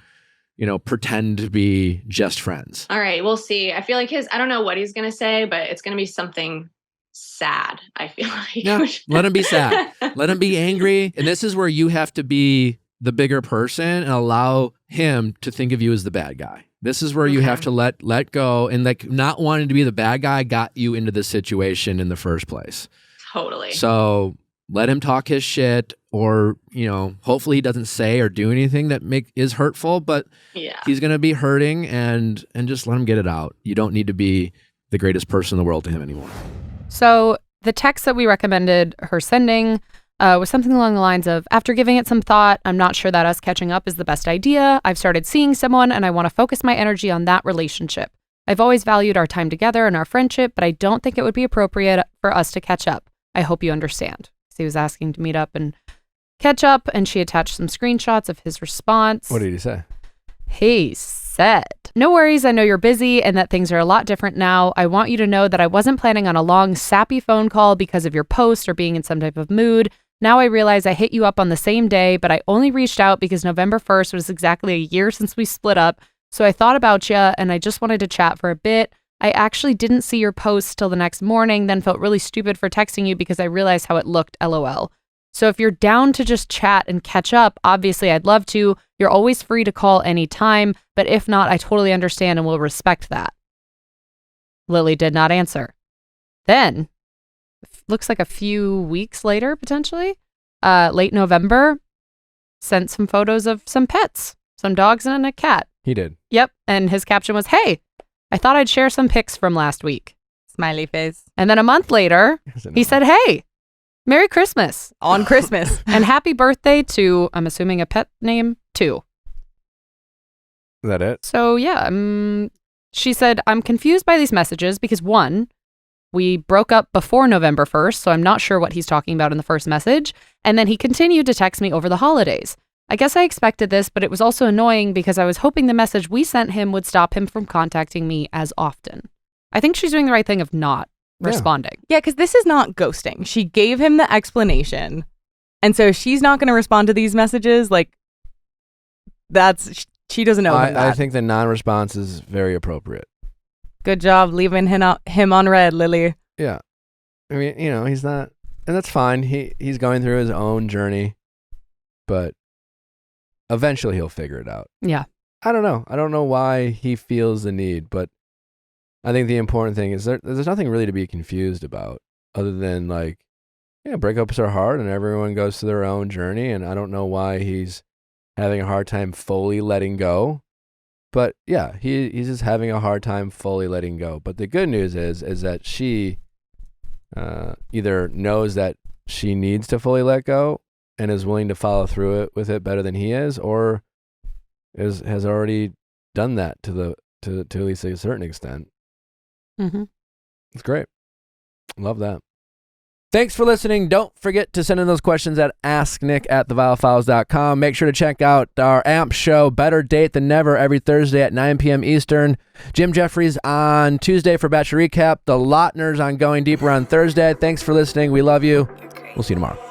you know, pretend to be just friends. All right, we'll see. I feel like I don't know what he's going to say, but it's going to be something sad, I feel like. Yeah, let him be sad. Let him be angry. And this is where you have to be the bigger person and allow him to think of you as the bad guy. This is where you have to let go, and like not wanting to be the bad guy got you into this situation in the first place. Totally. So let him talk his shit, or, you know, hopefully he doesn't say or do anything that is hurtful, but he's going to be hurting, and just let him get it out. You don't need to be the greatest person in the world to him anymore. So the text that we recommended her sending was something along the lines of, after giving it some thought, I'm not sure that us catching up is the best idea. I've started seeing someone and I want to focus my energy on that relationship. I've always valued our time together and our friendship, but I don't think it would be appropriate for us to catch up. I hope you understand. So he was asking to meet up and catch up, and she attached some screenshots of his response. What did he say? He said, no worries, I know you're busy and that things are a lot different now. I want you to know that I wasn't planning on a long, sappy phone call because of your post or being in some type of mood. Now I realize I hit you up on the same day, but I only reached out because November 1st was exactly a year since we split up. So I thought about you and I just wanted to chat for a bit. I actually didn't see your post till the next morning, then felt really stupid for texting you because I realized how it looked, LOL. So if you're down to just chat and catch up, obviously I'd love to. You're always free to call anytime, but if not, I totally understand and will respect that. Lily did not answer. Then, looks like a few weeks later, potentially, late November, sent some photos of some pets, some dogs and a cat. He did. Yep. And his caption was, hey, I thought I'd share some pics from last week. Smiley face. And then a month later, he said, hey, Merry Christmas. On Christmas. And happy birthday to, I'm assuming a pet name, 2. Is that it? So yeah, she said, I'm confused by these messages because 1, we broke up before November 1st, so I'm not sure what he's talking about in the first message. And then he continued to text me over the holidays. I guess I expected this, but it was also annoying because I was hoping the message we sent him would stop him from contacting me as often. I think she's doing the right thing of not responding. Yeah, because this is not ghosting. She gave him the explanation. And so she's not going to respond to these messages. Like, she doesn't know him that. I think the non-response is very appropriate. Good job leaving him on red, Lily. Yeah. I mean, he's not, and that's fine. He's going through his own journey, but eventually he'll figure it out. Yeah. I don't know. I don't know why he feels the need, but I think the important thing is there's nothing really to be confused about other than breakups are hard and everyone goes through their own journey, and I don't know why he's having a hard time fully letting go. But yeah, he's just having a hard time fully letting go. But the good news is that she either knows that she needs to fully let go and is willing to follow through with it better than he is, or has already done that to at least a certain extent. Mm-hmm. It's great. Love that. Thanks for listening. Don't forget to send in those questions at asknick@theviallfiles.com. Make sure to check out our AMP show, Better Date Than Never, every Thursday at 9 p.m. Eastern. Jim Jeffries on Tuesday for Bachelor Recap. The Lautners on Going Deeper on Thursday. Thanks for listening. We love you. We'll see you tomorrow.